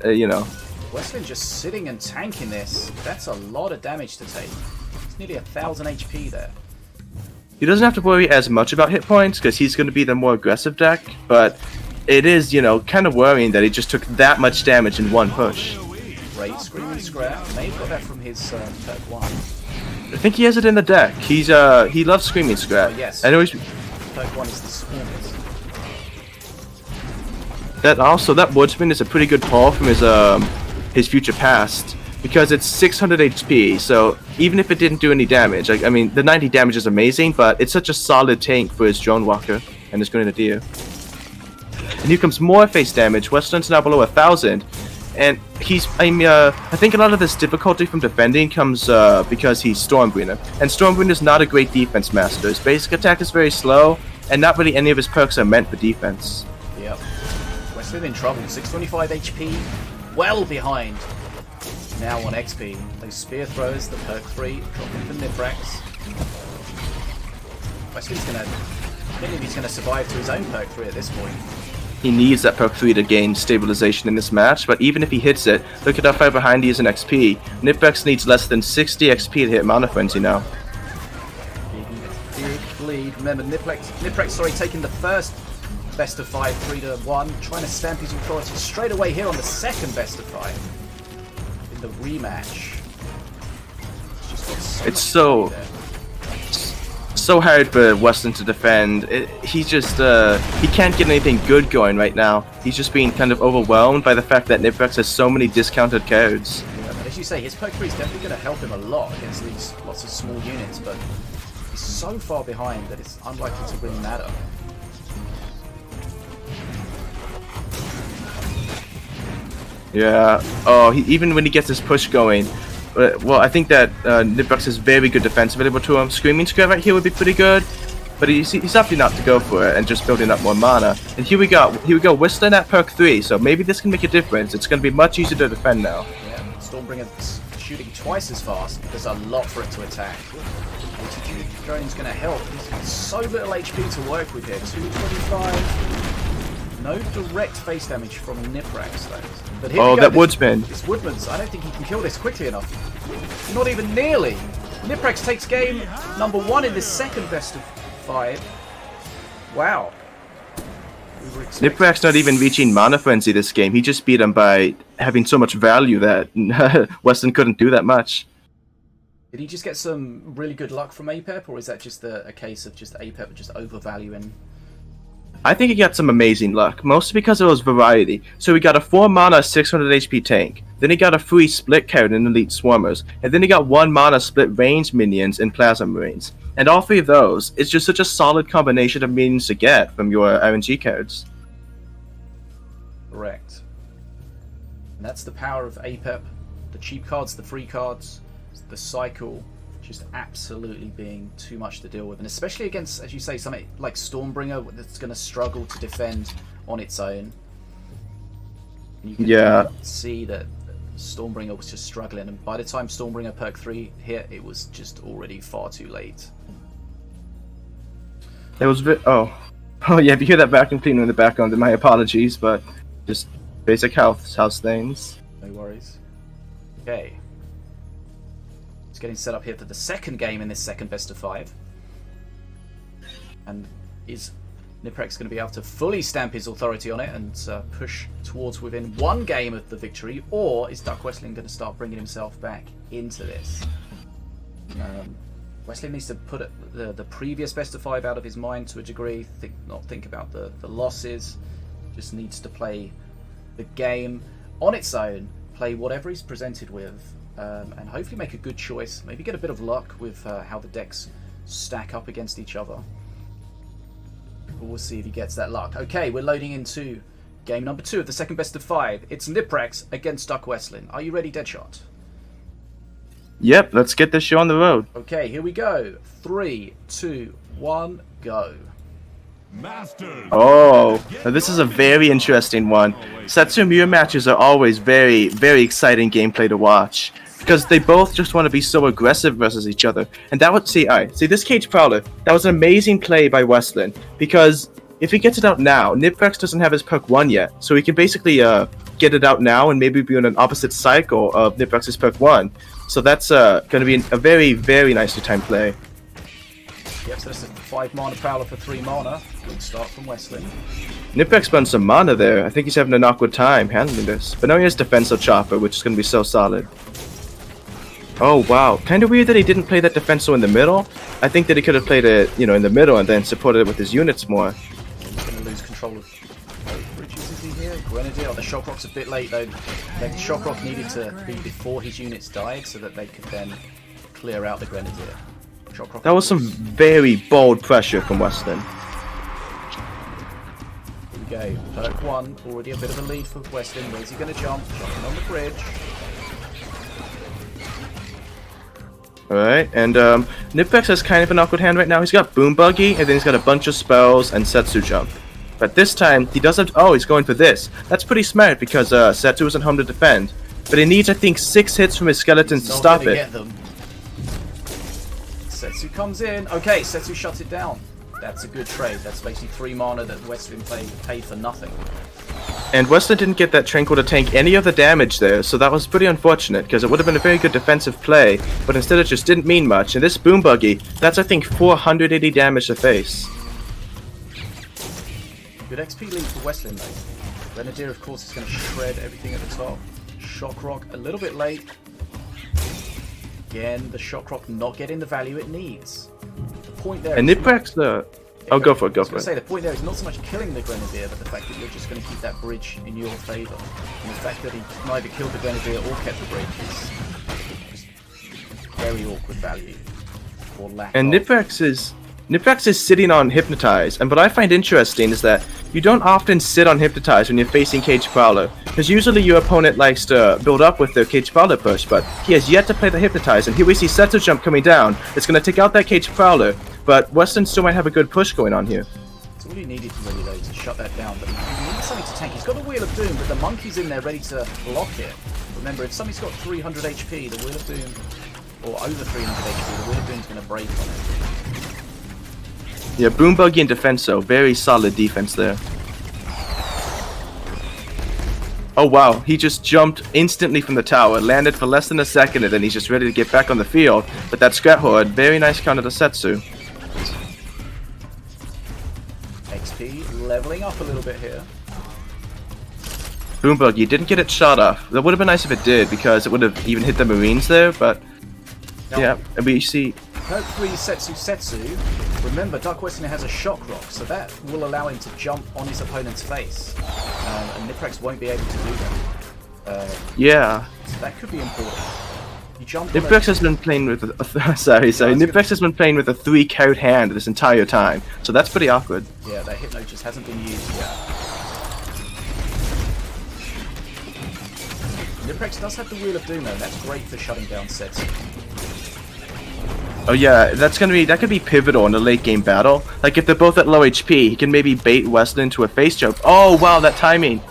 Westland just sitting and tanking this. That's a lot of damage to take. It's nearly 1000 HP there. He doesn't have to worry as much about hit points, because he's going to be the more aggressive deck, but it is, kind of worrying that he just took that much damage in one push. Great Screaming Scrap. May have got that from his perk 1. I think he has it in the deck. He loves Screaming Scrap. Oh, yes. I know Perk 1 is the Swarmers. That Woodsman is a pretty good pull from his Future Past, because it's 600 HP, so even if it didn't do any damage, I mean, the 90 damage is amazing, but it's such a solid tank for his Drone Walker and his Grenadier. And here comes more face damage. Westland's now below 1000, and I think a lot of this difficulty from defending comes because he's Stormbringer, and Stormbringer is not a great defense master. His basic attack is very slow, and not really any of his perks are meant for defense. Yep. Westland in trouble. 625 HP, well behind. Now on XP. Those spear throws, the perk 3, dropping for Niprax. Westland's gonna... I don't think he's gonna survive to his own perk 3 at this point. He needs that perk 3 to gain stabilization in this match, but even if he hits it, look at how far behind he is in XP. Niprex needs less than 60 XP to hit Mana Frenzy now. Big lead. Remember, Niprex, taking the first best of 5, 3-1, trying to stamp his authority straight away here on the second best of 5 in the rematch. It's so hard for Westland to defend. He can't get anything good going right now. He's just being kind of overwhelmed by the fact that Niprex has so many discounted cards. Yeah, but as you say, his perk 3 is definitely going to help him a lot against these lots of small units, but he's so far behind that it's unlikely to really matter. Yeah. Oh, even when he gets his push going. Well, I think that Niprax is very good defense available to him. Screaming Square right here would be pretty good, but he's opting not to go for it and just building up more mana. And here we go, Westland at perk 3, so maybe this can make a difference. It's going to be much easier to defend now. Yeah, Stormbringer's shooting twice as fast. There's a lot for it to attack. Altitude Droning's going to help. He's got so little HP to work with here. 225. No direct face damage from Niprax, though. But here we go. That Woodsman. This Woodman's. I don't think he can kill this quickly enough. Not even nearly. Niprax takes game number 1 in this second best of 5. Wow. Niprax not even reaching Mana Frenzy this game. He just beat him by having so much value that Westland couldn't do that much. Did he just get some really good luck from APEP, or is that just a case of just APEP just overvaluing? I think he got some amazing luck, mostly because it was variety. So he got a 4 mana 600 HP tank, then he got a free split card in Elite Swarmers, and then he got 1 mana split range minions in Plasma Marines. And all 3 of those is just such a solid combination of minions to get from your RNG cards. Correct. And that's the power of APEP, the cheap cards, the free cards, the cycle. Just absolutely being too much to deal with, and especially against, as you say, something like Stormbringer that's going to struggle to defend on its own. And you can see that Stormbringer was just struggling, and by the time Stormbringer perk 3 hit, it was just already far too late. It was oh yeah, if you hear that vacuum cleaner in the background, then my apologies, but just basic house things. No worries. Okay. It's getting set up here for the second game in this second best of 5. And is Niprex going to be able to fully stamp his authority on it and push towards within 1 game of the victory, or is DuckWestlin going to start bringing himself back into this? Westland needs to put the previous best of 5 out of his mind to a degree, not think about the losses, just needs to play the game on its own, play whatever he's presented with, and hopefully make a good choice. Maybe get a bit of luck with how the decks stack up against each other. But we'll see if he gets that luck. Okay, we're loading into game number 2 of the second best of 5. It's Niprex against DuckWestlin. Are you ready, Deadshot? Yep, let's get this show on the road. Okay, here we go. 3, 2, 1, go. Masters. Oh, now this is a very interesting one. Setsu Mirror matches are always very, very exciting gameplay to watch, because they both just want to be so aggressive versus each other. And that would see this Cage Prowler. That was an amazing play by Westland, because if he gets it out now, Niprex doesn't have his perk 1 yet, so he can basically get it out now and maybe be on an opposite cycle of Niprex's perk 1. So that's going to be a very, very nicely timed play. Yep, so that's a 5 mana Prowler for 3 mana. Good start from Westland. Niprex spent some mana there. I think he's having an awkward time handling this. But now he has Defensive Chopper, which is going to be so solid. Oh, wow. Kind of weird that he didn't play that Defensive in the middle. I think that he could have played it, in the middle and then supported it with his units more. He's going to lose control of bridges, is he here? Grenadier. Oh, the Shock Rock's a bit late, though. The Shock Rock needed to be before his units died so that they could then clear out the Grenadier. That was some very bold pressure from Westland. Here we go. Perk 1, already a bit of a lead for Westland. Where's he going to jump? Jumping on the bridge. Alright, and Niprex has kind of an awkward hand right now. He's got Boom Buggy, and then he's got a bunch of spells and Setsu Jump. But this time, he doesn't. Oh, he's going for this. That's pretty smart because Setsu isn't home to defend. But he needs, I think, 6 hits from his skeletons to stop it. Setsu comes in. Okay, Setsu shuts it down. That's a good trade. That's basically 3 mana that Westland paid for nothing. And Westland didn't get that Tranquil to tank any of the damage there, so that was pretty unfortunate, because it would have been a very good defensive play, but instead it just didn't mean much. And this Boom Buggy, that's I think 480 damage to face. Good XP lead for Westland though. Grenadier, of course, is going to shred everything at the top. Shock Rock a little bit late. Again, the Shock Rock not getting the value it needs. The point there. And Niprex, oh, go for it, go for it. The point there is not so much killing the Grenadier, but the fact that you're just going to keep that bridge in your favour. And the fact that he neither killed the Grenadier or kept the bridge is just very awkward value. Or lack And of. Niprex is sitting on Hypnotize, and what I find interesting is that you don't often sit on Hypnotize when you're facing Cage Prowler, because usually your opponent likes to build up with their Cage Prowler push, but he has yet to play the Hypnotize, and here we see Setsu jump coming down. It's going to take out that Cage Prowler, but Westland still might have a good push going on here. It's all he needed really though to shut that down, but he needs something to tank. He's got the Wheel of Doom, but the Monkey's in there ready to block it. Remember, if somebody's got 300 HP, the Wheel of Doom, or over 300 HP, the Wheel of Doom's going to break on it. Yeah, Boom Buggy and Defenso, very solid defense there. Oh wow, he just jumped instantly from the tower, landed for less than a second, and then he's just ready to get back on the field. But that Scrap Horde, very nice counter to Setsu. XP leveling up a little bit here. Boom Buggy didn't get it shot off. That would have been nice if it did, because it would have even hit the Marines there, but yeah, and we see... Perk 3 Setsu. Remember, DuckWestlin has a Shock Rock, so that will allow him to jump on his opponent's face. And Niprex won't be able to do that. Yeah. So that could be important. You jump Niprex has been playing with Niprex has been playing with a 3-count hand this entire time, so that's pretty awkward. Yeah, that Hypno just hasn't been used yet. Niprex does have the Wheel of Doom though, and that's great for shutting down Setsu. Oh yeah, that could be pivotal in a late game battle. Like if they're both at low HP, he can maybe bait Westland into a face jump. Oh wow, that timing!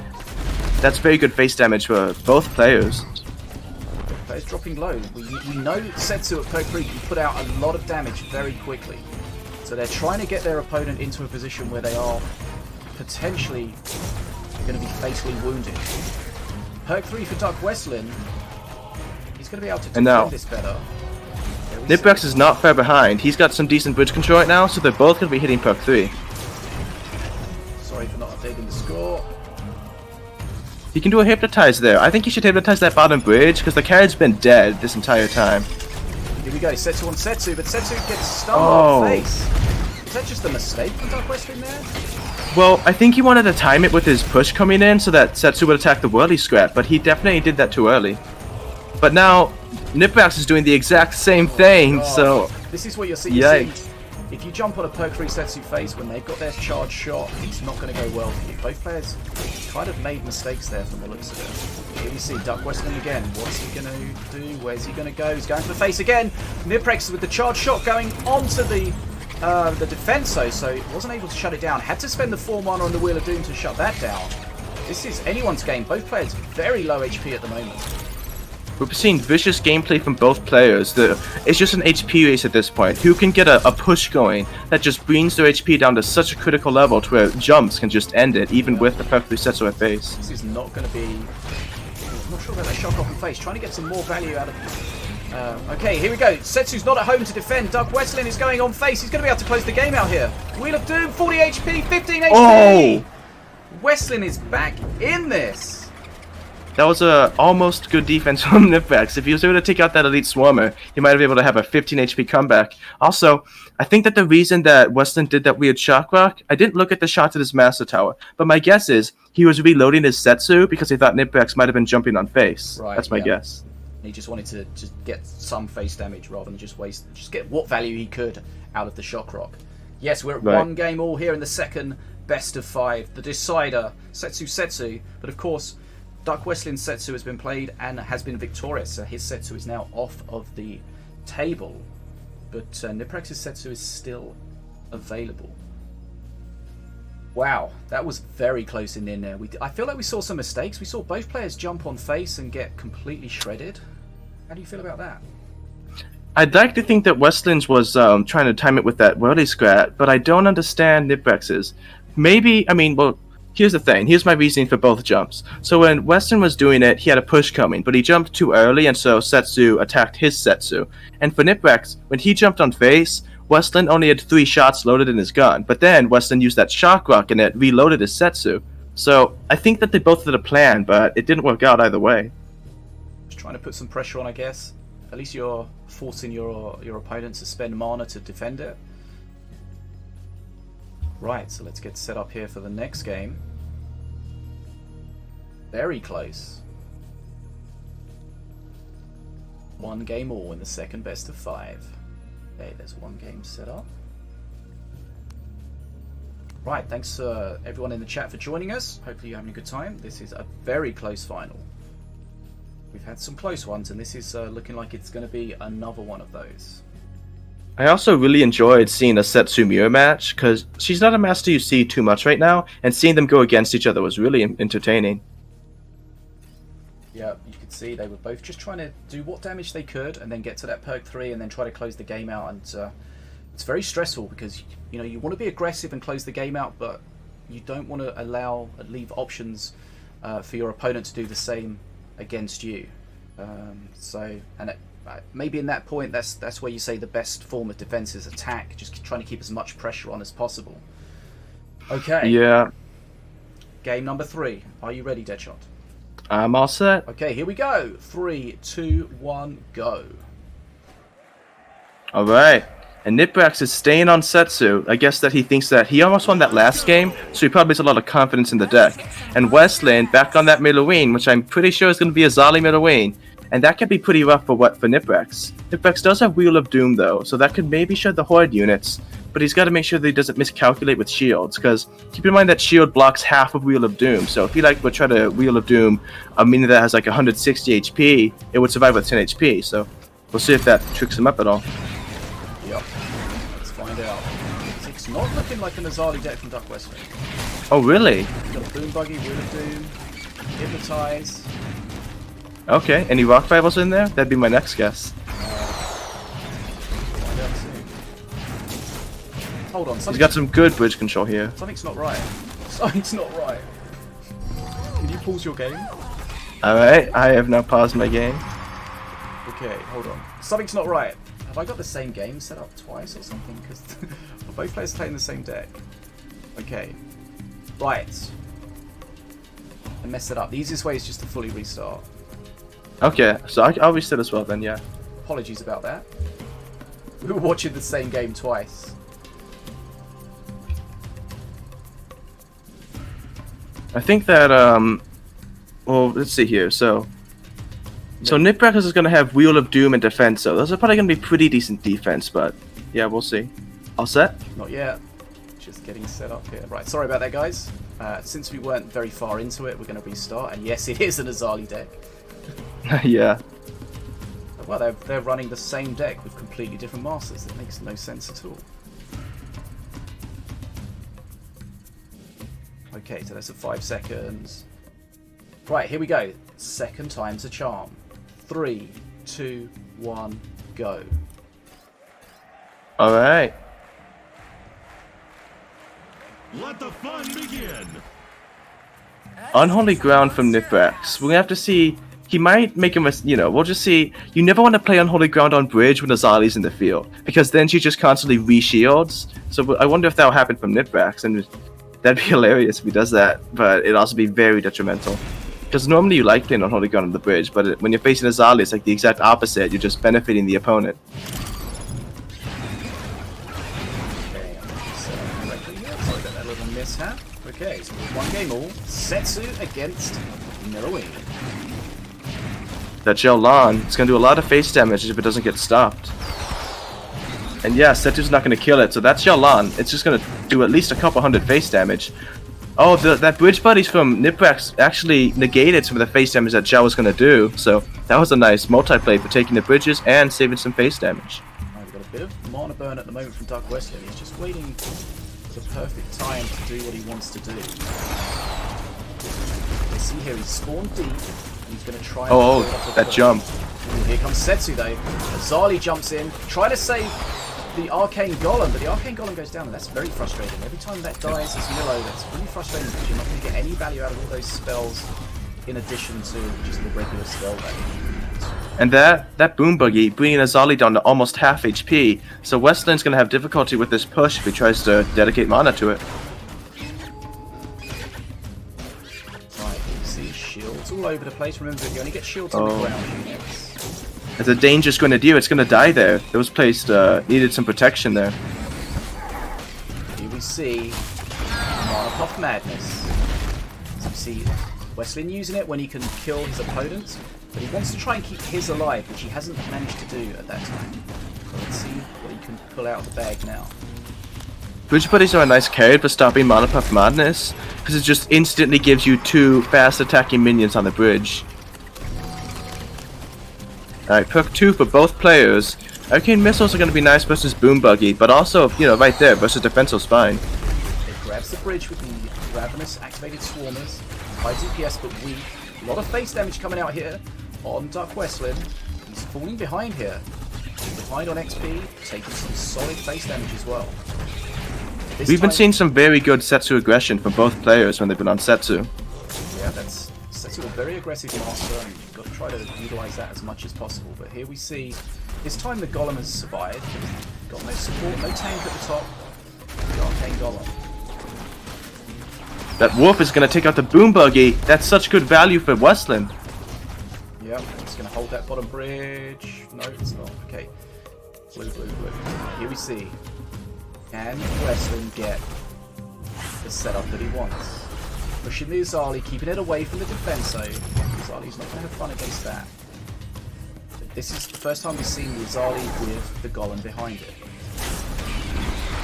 That's very good face damage for both players. Players dropping low. We know Setsu at perk 3 can put out a lot of damage very quickly. So they're trying to get their opponent into a position where they are potentially going to be fatally wounded. Perk 3 for DuckWestlin. He's going to be able to defend this better. Niprex is not far behind. He's got some decent bridge control right now, so they're both going to be hitting perk 3. Sorry for not updating the score. He can do a Hypnotize there. I think he should Hypnotize that bottom bridge, because the card's been dead this entire time. Here we go, Setsu on Setsu, but Setsu gets stunned on face. Is that just a mistake from DuckWestlin there? Well, I think he wanted to time it with his push coming in so that Setsu would attack the Whirly Scrap, but he definitely did that too early. But now, Niprax is doing the exact same thing, so... This is what you're seeing. If you jump on a perk 3 Setsu face when they've got their charge shot, it's not going to go well for you. Both players kind of made mistakes there from the looks of it. Here we see DuckWestlin again. What's he going to do? Where's he going to go? He's going for the face again. Niprex with the charge shot going onto the Defenso, so wasn't able to shut it down. Had to spend the 4 mana on the Wheel of Doom to shut that down. This is anyone's game. Both players very low HP at the moment. We're seeing vicious gameplay from both players. It's just an HP race at this point. Who can get a push going that just brings their HP down to such a critical level to where jumps can just end it, even with the perfectly set to a face. This is not going to be... I'm not sure about that shock off the face. Trying to get some more value out of... okay, here we go. Setsu's not at home to defend. DuckWestlin is going on face. He's going to be able to close the game out here. Wheel of Doom, 40 HP, 15 HP! Oh! Westlin is back in this. That was a almost good defense from Niprex. If he was able to take out that Elite Swarmer, he might have been able to have a 15 HP comeback. Also, I think that the reason that Westland did that weird Shock Rock, I didn't look at the shot to this Master Tower, but my guess is he was reloading his Setsu because he thought Niprex might have been jumping on face. Right, that's my guess. He just wanted to just get some face damage rather than just get what value he could out of the Shock Rock. Yes, we're at one game all here in the second best of 5. The decider, Setsu, but of course, DuckWestlin's Setsu has been played and has been victorious, so his Setsu is now off of the table. But Niprex's Setsu is still available. Wow, that was very close in there. I feel like we saw some mistakes. We saw both players jump on face and get completely shredded. How do you feel about that? I'd like to think that Westland's was trying to time it with that whirly scrat, but I don't understand Niprex's. Maybe, I mean, well, here's the thing. Here's my reasoning for both jumps. So when Westland was doing it, he had a push coming, but he jumped too early, and so Setsu attacked his Setsu. And for Niprex, when he jumped on face, Westland only had 3 shots loaded in his gun, but then Westland used that shock rock and it reloaded his Setsu. So I think that they both had a plan, but it didn't work out either way. Just trying to put some pressure on, I guess. At least you're forcing your opponent to spend mana to defend it. Right, so let's get set up here for the next game. Very close. 1 game all in the second best of 5. Okay, there's 1 game set up. Right, thanks everyone in the chat for joining us. Hopefully you're having a good time. This is a very close final. We've had some close ones, and this is looking like it's going to be another one of those. I also really enjoyed seeing a Setsu mirror match, because she's not a master you see too much right now, and seeing them go against each other was really entertaining. Yeah, you could see they were both just trying to do what damage they could, and then get to that perk 3, and then try to close the game out. And it's very stressful because you want to be aggressive and close the game out, but you don't want to leave options for your opponent to do the same against you. Maybe in that point, that's where you say the best form of defense is attack, just trying to keep as much pressure on as possible. Okay. Yeah. Game number 3. Are you ready, Deadshot? I'm all set. Okay, here we go. 3, 2, 1, go. Alright. And Niprax is staying on Setsu. I guess that he thinks that he almost won that last game, so he probably has a lot of confidence in the deck. And Westland back on that Middleween, which I'm pretty sure is going to be a Zali Middleween. And that can be pretty rough for Niprex. Niprex does have Wheel of Doom though, so that could maybe shed the Horde units. But he's got to make sure that he doesn't miscalculate with shields, because keep in mind that shield blocks half of Wheel of Doom. So if he would try to Wheel of Doom a minion that has like 160 HP, it would survive with 10 HP. So we'll see if that tricks him up at all. Yep. Let's find out. It's not looking like an Azali deck from DuckWestlin. Oh really? You've got a Boom Buggy, Wheel of Doom, Hypnotize. Okay, any rock rivals in there? That'd be my next guess. Find out soon. Hold on, He's got some good bridge control here. Something's not right. Something's not right. Can you pause your game? Alright, I have now paused my game. Okay, hold on. Something's not right. Have I got the same game set up twice or something? Because both players playing the same deck. Okay. Right. I messed it up. The easiest way is just to fully restart. Okay, so I'll reset as well then, yeah. Apologies about that. We were watching the same game twice. I think that, well, let's see here. So Niprex is going to have Wheel of Doom and Defense, so those are probably going to be pretty decent defense, but yeah, we'll see. All set? Not yet. Just getting set up here. Right, sorry about that, guys. Since we weren't very far into it, we're going to restart, and yes, it is an Azali deck. Yeah. Well, they're running the same deck with completely different masters. It makes no sense at all. Okay, so that's at 5 seconds. Right, here we go. Second time's a charm. 3, 2, 1, go. Alright. Let the fun begin. Unholy Ground from Niprax. We're going to have to see. He might make him a, we'll just see. You never want to play Unholy Ground on bridge when Azali's in the field, because then she just constantly re-shields. So I wonder if that'll happen from Niprax, and that'd be hilarious if he does that, but it'd also be very detrimental. Because normally you like playing Unholy Ground on the bridge, but when you're facing Azali, it's like the exact opposite. You're just benefiting the opponent. Okay, I'm set up correctly here. Sorry about that little mishap. Okay, so we've 1 game all. Setsu against Middleween. That Lan, it's going to do a lot of face damage if it doesn't get stopped. And yeah, Setsu's not going to kill it, so that's Lan. It's just going to do at least a couple hundred face damage. Oh, that bridge buddies from Niprax actually negated some of the face damage that Zhao was going to do, so that was a nice multi-play for taking the bridges and saving some face damage. We've got a bit of mana burn at the moment from DuckWestlin. He's just waiting for the perfect time to do what he wants to do. You see here, he's spawned deep. He's going to try. Oh, that jump. Here comes Setsu though. Azali jumps in, trying to save the Arcane Golem, but the Arcane Golem goes down, and that's very frustrating. Every time that dies as Milo, that's really frustrating because you're not going to get any value out of all those spells in addition to just the regular spell value. And that Boom Buggy bringing Azali down to almost half HP, so Westland's going to have difficulty with this push if he tries to dedicate mana to it. Right, you see shields all over the place. Remember, you only get shields on the ground units. It's a dangerous Grenadier, it's going to die there. It was placed, needed some protection there. Here we see Mana Puff Madness. So you see Westland using it when he can kill his opponents, but he wants to try and keep his alive, which he hasn't managed to do at that time. So let's see what he can pull out of the bag now. Bridge Buddies are a nice carry for stopping Mana Puff Madness, because it just instantly gives you 2 fast attacking minions on the bridge. Alright, perk 2 for both players. Arcane Missiles are going to be nice versus Boom Buggy, but also, you know, right there versus Defensive Spine. It grabs the bridge with the Ravenous activated Swarmers. High DPS but weak. A lot of face damage coming out here on DuckWestlin. He's falling behind here. Behind on XP, taking some solid face damage as well. We've been seeing some very good Setsu aggression from both players when they've been on Setsu. Yeah, that's Setsu a very aggressive master, and you've got to try to utilise that as much as possible. But here we see, this time the Golem has survived. Got no support, no tank at the top. The Arcane Golem. That Wolf is going to take out the Boom Buggy. That's such good value for Westland. Yep, it's going to hold that bottom bridge. No, it's not. Okay. Blue, blue, blue. Here we see. Can Westland get the setup that he wants? Pushing the Azali, keeping it away from the Defenso. Azali's not going to have fun against that. But this is the first time we've seen the Azali with the Golem behind it.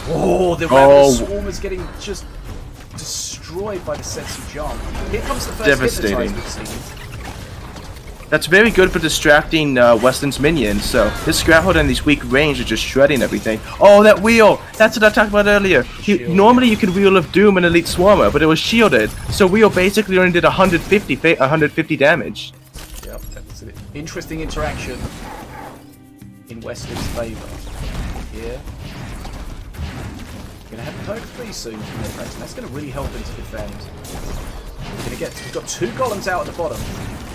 Oh, the Ravenous Swarmers getting just destroyed by the Setsu jump. Here comes the first devastating. Hypnotize we've seen. That's very good for distracting Westland's minions, so his Scraphold and these weak range are just shredding everything. Oh, that wheel! That's what I talked about earlier. Normally you could Wheel of Doom and Elite Swarmer, but it was shielded, so wheel basically only did 150 damage. Yep, that's an interesting interaction in Westland's favour. Here. We're going to have perk 3 soon from Niprex, and that's going to really help him to defend. We've got 2 golems out at the bottom.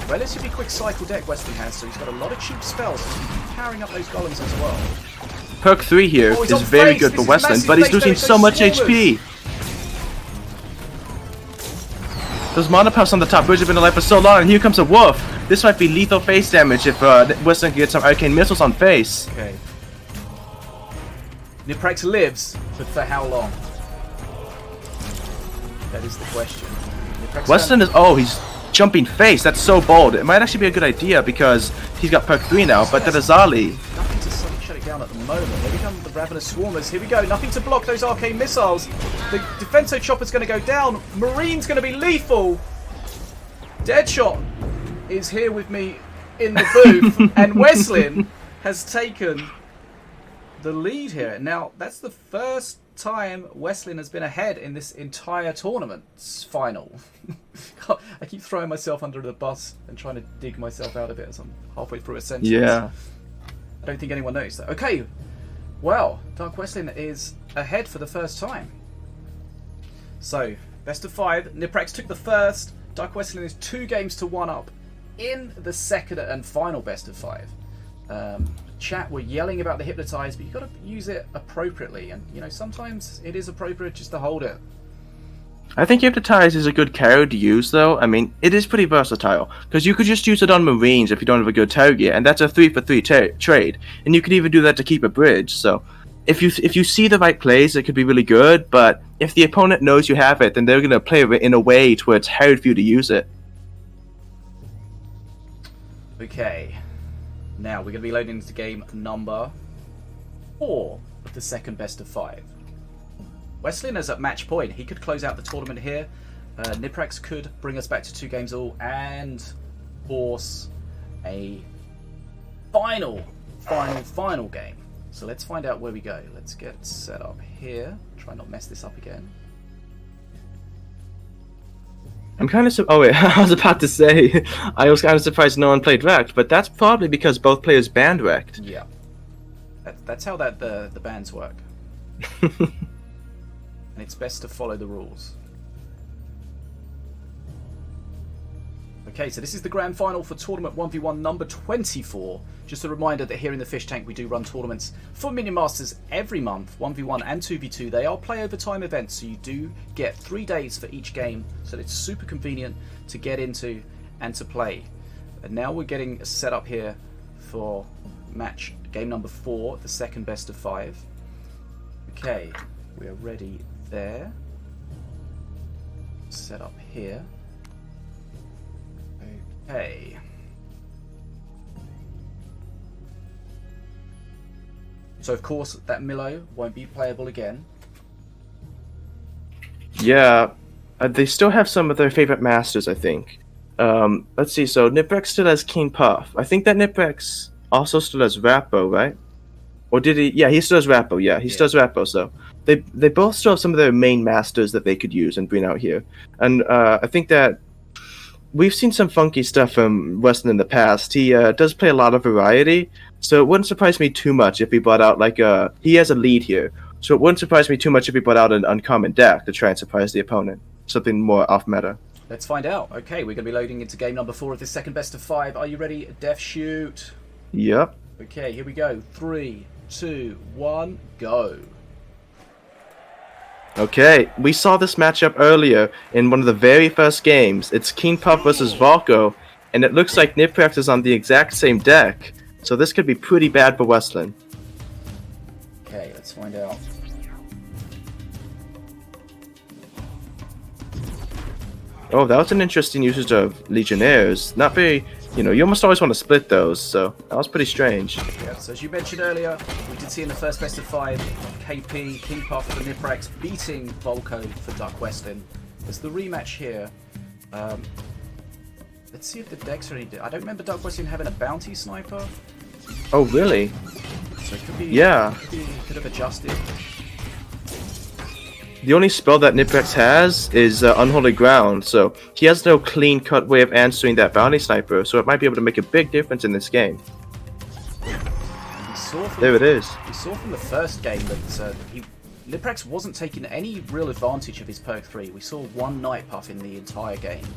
Relatively quick cycle deck Westland has, so he's got a lot of cheap spells, so he's powering up those golems as well. Perk 3 here is very good for Westland, but he's losing so much HP. Those Mana Puffs on the top bridge have been alive for so long, and here comes a Wolf. This might be lethal face damage if Westland can get some Arcane Missiles on face. Okay. Niprex lives, but for how long? That is the question. Westland is... oh, he's jumping face. That's so bold. It might actually be a good idea because he's got perk 3 now, but that Azali... nothing to suddenly shut it down at the moment. Here we come, the Ravenous Swarmers. Here we go. Nothing to block those Arcane Missiles. The Defenso Chopper's going to go down. Marine's going to be lethal. Deadshot is here with me in the booth, and Westland has taken the lead here. Now, that's the first time Westland has been ahead in this entire tournament's final. I keep throwing myself under the bus and trying to dig myself out of it as I'm halfway through a sentence. Yeah. I don't think anyone noticed that. Okay, well, DuckWestlin is ahead for the first time. So, best of 5. Niprex took the first. DuckWestlin is 2 games to 1 up in the second and final best of 5. Chat were yelling about the Hypnotize, but you've got to use it appropriately, and you know, sometimes it is appropriate just to hold it. I think Hypnotize is a good carry to use, though. I mean, it is pretty versatile, because you could just use it on Marines if you don't have a good target, and that's a 3-for-3 trade, and you could even do that to keep a bridge, so if you see the right plays, it could be really good, but if the opponent knows you have it, then they're going to play it in a way to where it's hard for you to use it. Okay. Now, we're going to be loading into game number 4 of the second best of 5. Westland is at match point. He could close out the tournament here. Niprax could bring us back to 2 games all and force a final game. So let's find out where we go. Let's get set up here. Try not mess this up again. I'm kind of oh wait, I was about to say I was kind of surprised no one played Wrecked, but that's probably because both players banned Wrecked. Yeah, that's how the bans work, and it's best to follow the rules. Okay, so this is the grand final for tournament 1v1 number 24. Just a reminder that here in the Fish Tank we do run tournaments for Minion Masters every month, 1v1 and 2v2. They are play over time events, so you do get 3 days for each game, so it's super convenient to get into and to play. And now we're getting set up here for game number 4, the second best of 5. Okay, we are ready there. Set up here. Okay. So of course that Milo won't be playable again. Yeah, they still have some of their favorite masters, I think. Let's see, so Niprex still has Keen Puff. I think that Niprex also still has Rappo, right? Or did he? Yeah, he still has Rappo, yeah, he still has Rappo, so they both still have some of their main masters that they could use and bring out here. And I think that we've seen some funky stuff from Westland in the past. He does play a lot of variety, so it wouldn't surprise me too much if he brought out like he has a lead here, so it wouldn't surprise me too much if he brought out an uncommon deck to try and surprise the opponent, something more off meta. Let's find out. Okay, we're going to be loading into game number 4 of this second best of 5. Are you ready? DeathShoot. Yep. Okay, here we go. 3, 2, 1, go. Okay, we saw this matchup earlier in one of the very first games. It's Keen Puff versus Valko, and it looks like Niprax is on the exact same deck. So this could be pretty bad for Westland. Okay, let's find out. Oh, that was an interesting usage of Legionnaires. Not very, you almost always want to split those, so that was pretty strange. Yeah, so as you mentioned earlier, we did see in the first best of 5, KP, King Puff for Niprax beating Volko for DuckWestlin. There's the rematch here. Let's see if the decks are any... I don't remember DuckWestlin having a bounty sniper. Oh, really? So it could be... Yeah. Could have adjusted. The only spell that Niprex has is Unholy Ground, so he has no clean-cut way of answering that bounty sniper, so it might be able to make a big difference in this game. There it is. We saw from the first game that Niprex wasn't taking any real advantage of his perk 3. We saw 1 Night Puff in the entire game.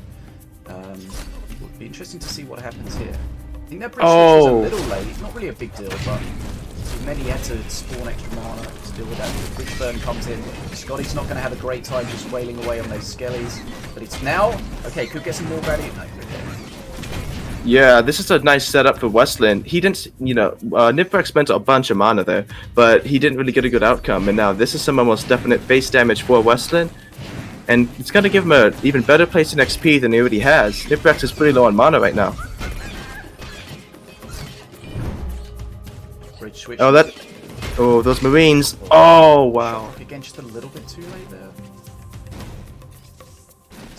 It would be interesting to see what happens here. I think that bridge switch is a little late. Not really a big deal, but many had to spawn extra mana to deal with that. The bridge burn comes in. Scotty's not going to have a great time just wailing away on those skellies. But it's now... Okay, could get some more value. No, okay. Yeah, this is a nice setup for Westland. He didn't, Niprex spent a bunch of mana there, but he didn't really get a good outcome. And now this is some almost definite face damage for Westland. And it's going to give him an even better place in XP than he already has. Niprex is pretty low on mana right now. Bridge switch. Oh, those Marines. Oh, wow. Again, just a little bit too late there.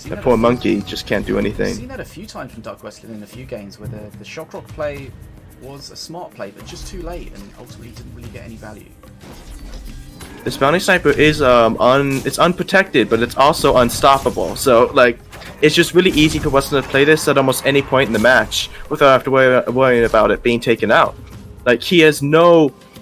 That poor monkey just can't do anything. I've seen that a few times from DuckWestlin in a few games where the shock rock play was a smart play, but just too late, and ultimately didn't really get any value. This bounty sniper is it's unprotected, but it's also unstoppable. So like, it's just really easy for Westland to play this at almost any point in the match without having to worrying about it being taken out. Like he has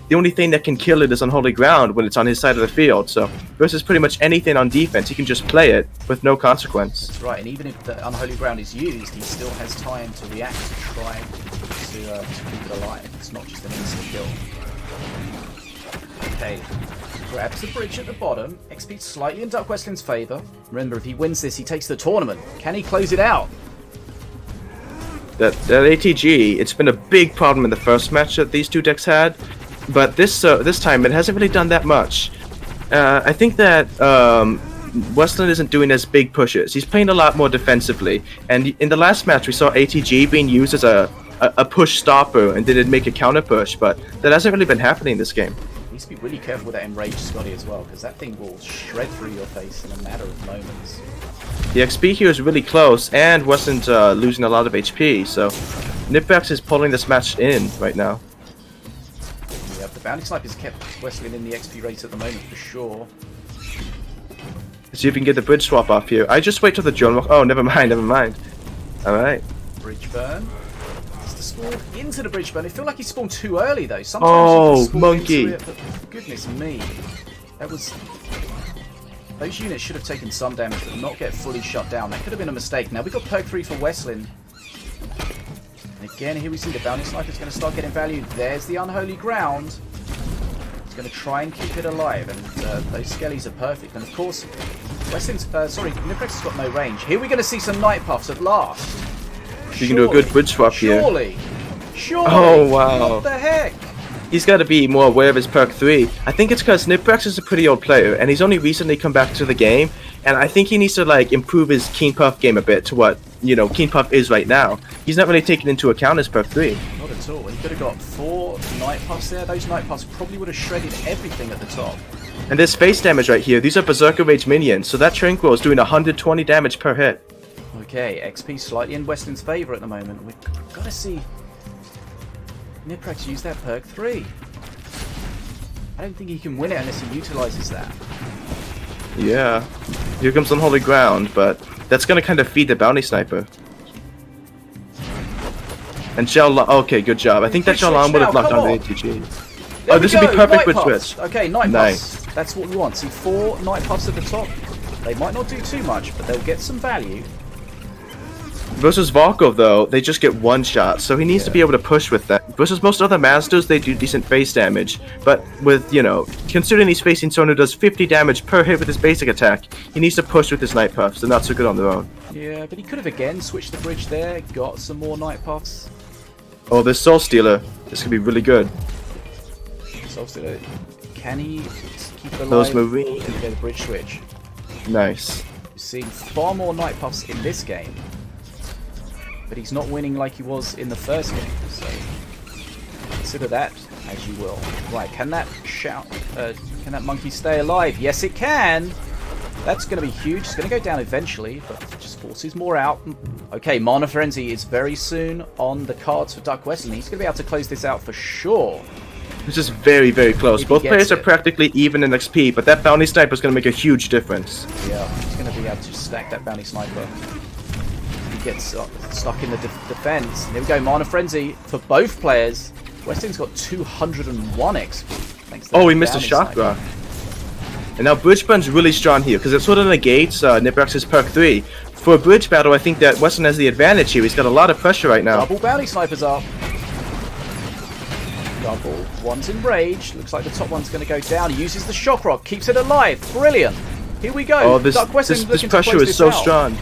the only thing that can kill it is Unholy Ground when it's on his side of the field. So versus pretty much anything on defense, he can just play it with no consequence. That's right, and even if the Unholy Ground is used, he still has time to react to try to keep it alive. It's not just an instant kill. Okay, grabs the bridge at the bottom. XP slightly in DuckWestlin's favour. Remember, if he wins this, he takes the tournament. Can he close it out? That ATG, it's been a big problem in the first match that these two decks had. But this time, it hasn't really done that much. I think that Westland isn't doing as big pushes. He's playing a lot more defensively. And in the last match, we saw ATG being used as a push stopper, and didn't make a counter push. But that hasn't really been happening in this game. Needs to be really careful with that enraged Scotty as well, because that thing will shred through your face in a matter of moments. The XP here is really close, and Westland's losing a lot of HP. So Niprax is pulling this match in right now. The bounty sniper's kept Westland in the XP rate at the moment for sure. See if we can get the bridge swap off here. I just wait till the drone walk. Oh, never mind, never mind. Alright. Bridge burn. It's the spawn into the bridge burn. It feels like he spawned too early though. Sometimes Oh, you can spawn monkey. into it, but goodness me. That was... Those units should have taken some damage but not get fully shut down. That could have been a mistake. Now we've got perk 3 for Westland. And again, here we see the bounty sniper's going to start getting value. There's the unholy ground. He's going to try and keep it alive, and those skellies are perfect. And of course, Niprex has got no range. Here we're going to see some night puffs at last. You can do a good bridge swap here. Surely. Oh, wow. What the heck? He's got to be more aware of his perk 3. I think it's because Niprex is a pretty old player, and he's only recently come back to the game, and I think he needs to like improve his Keen Puff game a bit to what, you know, Keen Puff is right now. He's not really taking into account his perk 3. Not at all. He could have got 4 night puffs there. Those night puffs probably would have shredded everything at the top. And there's face damage right here. These are Berserker Rage minions, so that Tranquil is doing 120 damage per hit. Okay, XP slightly in Westland's favour at the moment. We've got to see Niprex use that perk 3. I don't think he can win it unless he utilises that. Yeah. Here comes Unholy Ground, but that's going to kind of feed the Bounty Sniper. And okay, good job. I think that Xiaolan would have knocked down the ATG. Oh, this would be perfect with switch. Okay, night Nice. puffs. That's what we want. See 4 night puffs at the top. They might not do too much, but they'll get some value. Versus Volkov, though, they just get one shot, so he needs to be able to push with that. Versus most other masters, they do decent face damage. But with, you know, considering he's facing someone who does 50 damage per hit with his basic attack, he needs to push with his night puffs. They're not so good on their own. Yeah, but he could have again switched the bridge there, got some more night puffs. Oh, this Soul Stealer. This could be really good. Soul Stealer, can he keep it alive? Those Marine. And get the bridge switch. Nice. We're seeing far more night puffs in this game. But he's not winning like he was in the first game, so consider that as you will. Right, can that can that monkey stay alive? Yes, it can. That's going to be huge. It's going to go down eventually, but just forces more out. Okay, Mana Frenzy is very soon on the cards for DuckWestlin. He's going to be able to close this out for sure. This is very, very close. Both players are practically even in XP, but that Bounty Sniper is going to make a huge difference. Yeah, he's going to be able to stack that Bounty Sniper. Gets stuck in the defense. Here we go, Mana Frenzy for both players. Westland's got 201 XP. Thanks to he missed a chakra. And now Bridge Burn's really strong here because it sort of negates Niprax's perk 3. For a bridge battle, I think that Westland has the advantage here. He's got a lot of pressure right now. Double Bounty Snipers up. Double. One's in rage. Looks like the top one's going to go down. He uses the Shock Rock. Keeps it alive. Brilliant. Here we go. Oh, this pressure is so strong.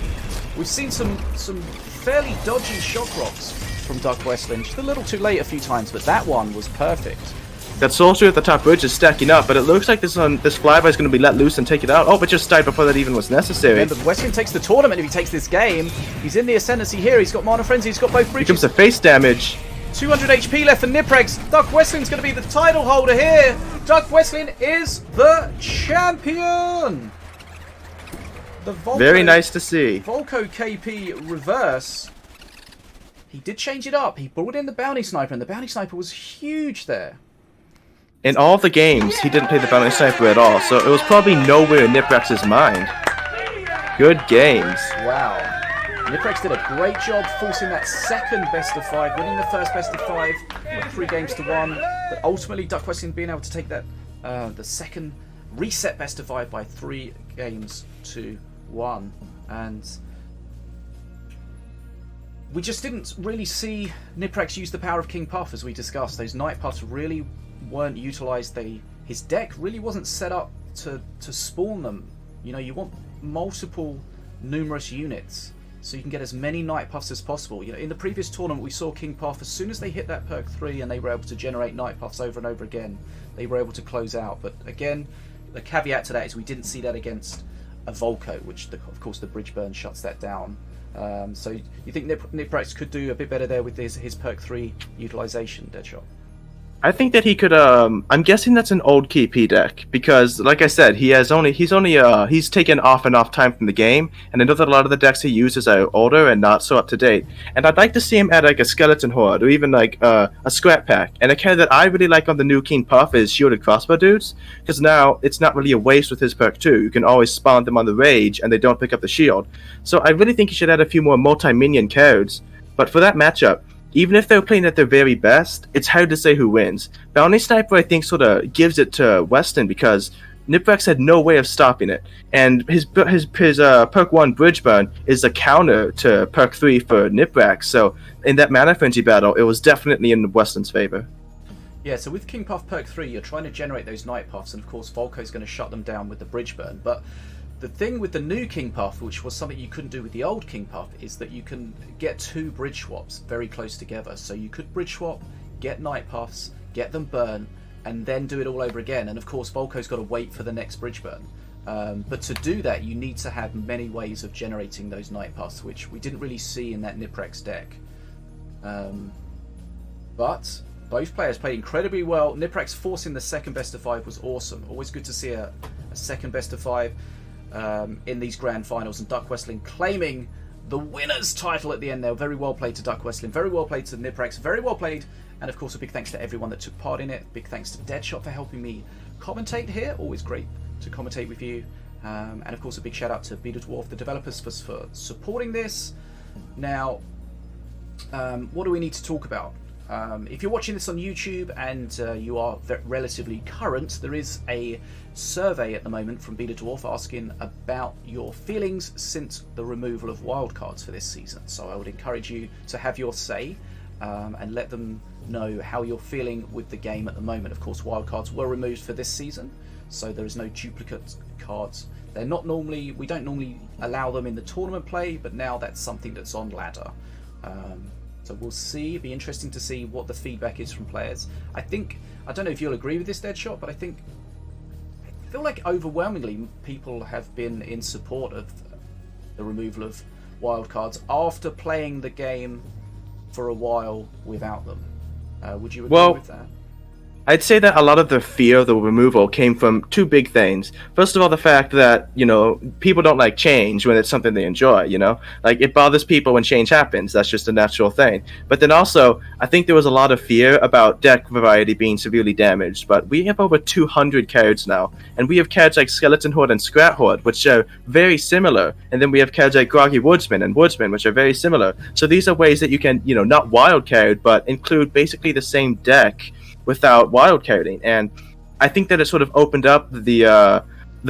We've seen some fairly dodgy shock rocks from DuckWestlin. Just a little too late a few times, but that one was perfect. That sorcerer at the top bridge is stacking up, but it looks like this flyby is going to be let loose and take it out. Oh, but just died before that even was necessary. Remember, Westland takes the tournament if he takes this game. He's in the ascendancy here. He's got Mana Frenzy. He's got both bridges. Here comes the face damage. 200 HP left for Niprex. DuckWestlin's going to be the title holder here. DuckWestlin is the champion. The Volko, very nice to see. Volko KP reverse. He did change it up. He brought in the Bounty Sniper, and the Bounty Sniper was huge there. In all of the games, he didn't play the Bounty Sniper at all, so it was probably nowhere in Niprax's mind. Good games. Wow. Niprex did a great job forcing that second best of 5, winning the first best of 5, 3 games to 1, but ultimately DuckWestlin being able to take that the second reset best of 5 by 3 games to 1, and we just didn't really see Niprex use the power of King Puff as we discussed. Those night puffs really weren't utilized. His deck really wasn't set up to spawn them. You know, you want multiple numerous units so you can get as many night puffs as possible. You know, in the previous tournament we saw King Puff, as soon as they hit that perk 3 and they were able to generate night puffs over and over again, they were able to close out. But again, the caveat to that is we didn't see that against a Volko, which of course the bridge burn shuts that down. So you think Niprex could do a bit better there with his perk 3 utilization, Deadshot? I think that he could. I'm guessing that's an old KP deck because, like I said, he's taken off and off time from the game, and I know that a lot of the decks he uses are older and not so up to date. And I'd like to see him add like a skeleton horde or even like a scrap pack. And a card that I really like on the new King Puff is shielded crossbow dudes, because now it's not really a waste with his perk too. You can always spawn them on the rage, and they don't pick up the shield. So I really think he should add a few more multi-minion cards. But for that matchup, even if they're playing at their very best, it's hard to say who wins. Bounty Sniper, I think, sort of gives it to Westland because Niprex had no way of stopping it. And his perk 1 Bridge Burn is a counter to perk 3 for Niprax. So in that Mana Frenzy battle, it was definitely in Westland's favor. Yeah, so with King Puff perk 3, you're trying to generate those Night Puffs, and of course Volko's going to shut them down with the Bridge Burn. But the thing with the new King Puff, which was something you couldn't do with the old King Puff, is that you can get 2 bridge swaps very close together. So you could bridge swap, get Night Puffs, get them burn, and then do it all over again. And of course Volko's got to wait for the next bridge burn. But to do that, you need to have many ways of generating those Night Puffs, which we didn't really see in that Niprex deck. But both players played incredibly well. Niprex forcing the second best of 5 was awesome. Always good to see a second best of 5. In these grand finals, and DuckWestlin claiming the winner's title at the end there. Very well played to DuckWestlin, very well played to Niprex, very well played, and of course a big thanks to everyone that took part in it. Big thanks to Deadshot for helping me commentate here, always great to commentate with you, and of course a big shout out to Beta Dwarf, the developers, for supporting this. Now, what do we need to talk about? If you're watching this on YouTube and you are relatively current, there is a survey at the moment from Beta Dwarf asking about your feelings since the removal of wildcards for this season. So I would encourage you to have your say and let them know how you're feeling with the game at the moment. Of course, wildcards were removed for this season, so there is no duplicate cards. They're not normally, we don't normally allow them in the tournament play, but now that's something that's on ladder. So we'll see. It'll be interesting to see what the feedback is from players. I don't know if you'll agree with this, Deadshot, but I feel like overwhelmingly people have been in support of the removal of wildcards after playing the game for a while without them. Would you agree with that? I'd say that a lot of the fear of the removal came from 2 big things. First of all, the fact that, people don't like change when it's something they enjoy, Like, it bothers people when change happens. That's just a natural thing. But then also, I think there was a lot of fear about deck variety being severely damaged. But we have over 200 cards now. And we have cards like Skeleton Horde and Scrat Horde, which are very similar. And then we have cards like Groggy Woodsman and Woodsman, which are very similar. So these are ways that you can, not wild card, but include basically the same deck without wildcarding, and I think that it sort of opened up the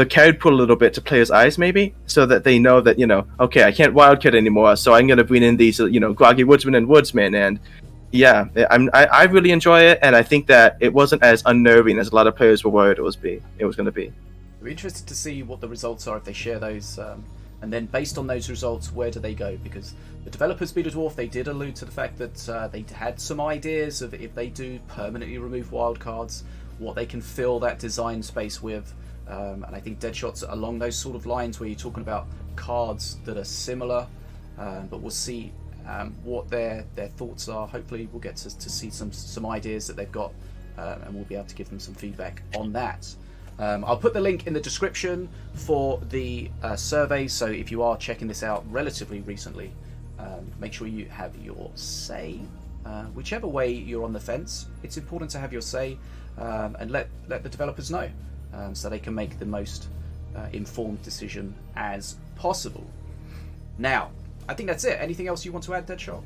card pool a little bit to players' eyes, maybe, so that they know that okay, I can't wildcard anymore, so I'm gonna bring in these Groggy Woodsman and Woodsman, and yeah, I really enjoy it, and I think that it wasn't as unnerving as a lot of players were worried it was gonna be. We're interested to see what the results are if they share those, and then based on those results, where do they go? Because the developers, Beta Dwarf, they did allude to the fact that they had some ideas of if they do permanently remove wildcards, what they can fill that design space with. And I think Deadshot's along those sort of lines where you're talking about cards that are similar, but we'll see what their thoughts are. Hopefully we'll get to see some ideas that they've got, and we'll be able to give them some feedback on that. I'll put the link in the description for the survey, so if you are checking this out relatively recently, make sure you have your say. Whichever way you're on the fence, it's important to have your say, and let the developers know, so they can make the most informed decision as possible. Now, I think that's it. Anything else you want to add, Deadshot?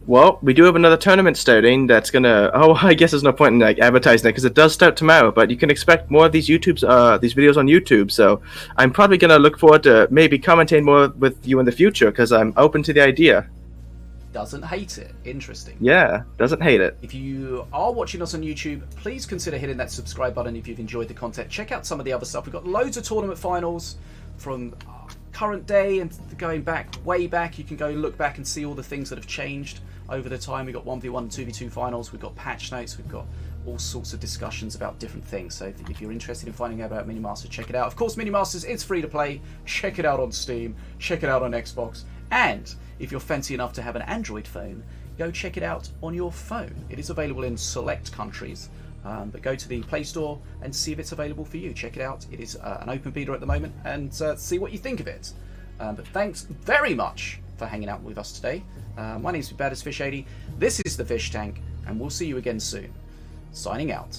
Well, we do have another tournament starting that's gonna... Oh, I guess there's no point in advertising it because it does start tomorrow, but you can expect more of these videos on YouTube, so I'm probably gonna look forward to maybe commenting more with you in the future because I'm open to the idea. Doesn't hate it. Interesting. Yeah, doesn't hate it. If you are watching us on YouTube, please consider hitting that subscribe button if you've enjoyed the content. Check out some of the other stuff. We've got loads of tournament finals from current day and going back, way back. You can go look back and see all the things that have changed over the time. We've got 1v1 and 2v2 finals, we've got patch notes, we've got all sorts of discussions about different things. So if you're interested in finding out about Minimasters, check it out. Of course, Minimasters is free to play. Check it out on Steam, check it out on Xbox, and if you're fancy enough to have an Android phone, go check it out on your phone. It is available in select countries, but go to the Play Store and see if it's available for you. Check it out. It is an open beta at the moment, and see what you think of it. But thanks very much for hanging out with us today. My name's BadAsFish80. This is the Fish Tank, and we'll see you again soon. Signing out.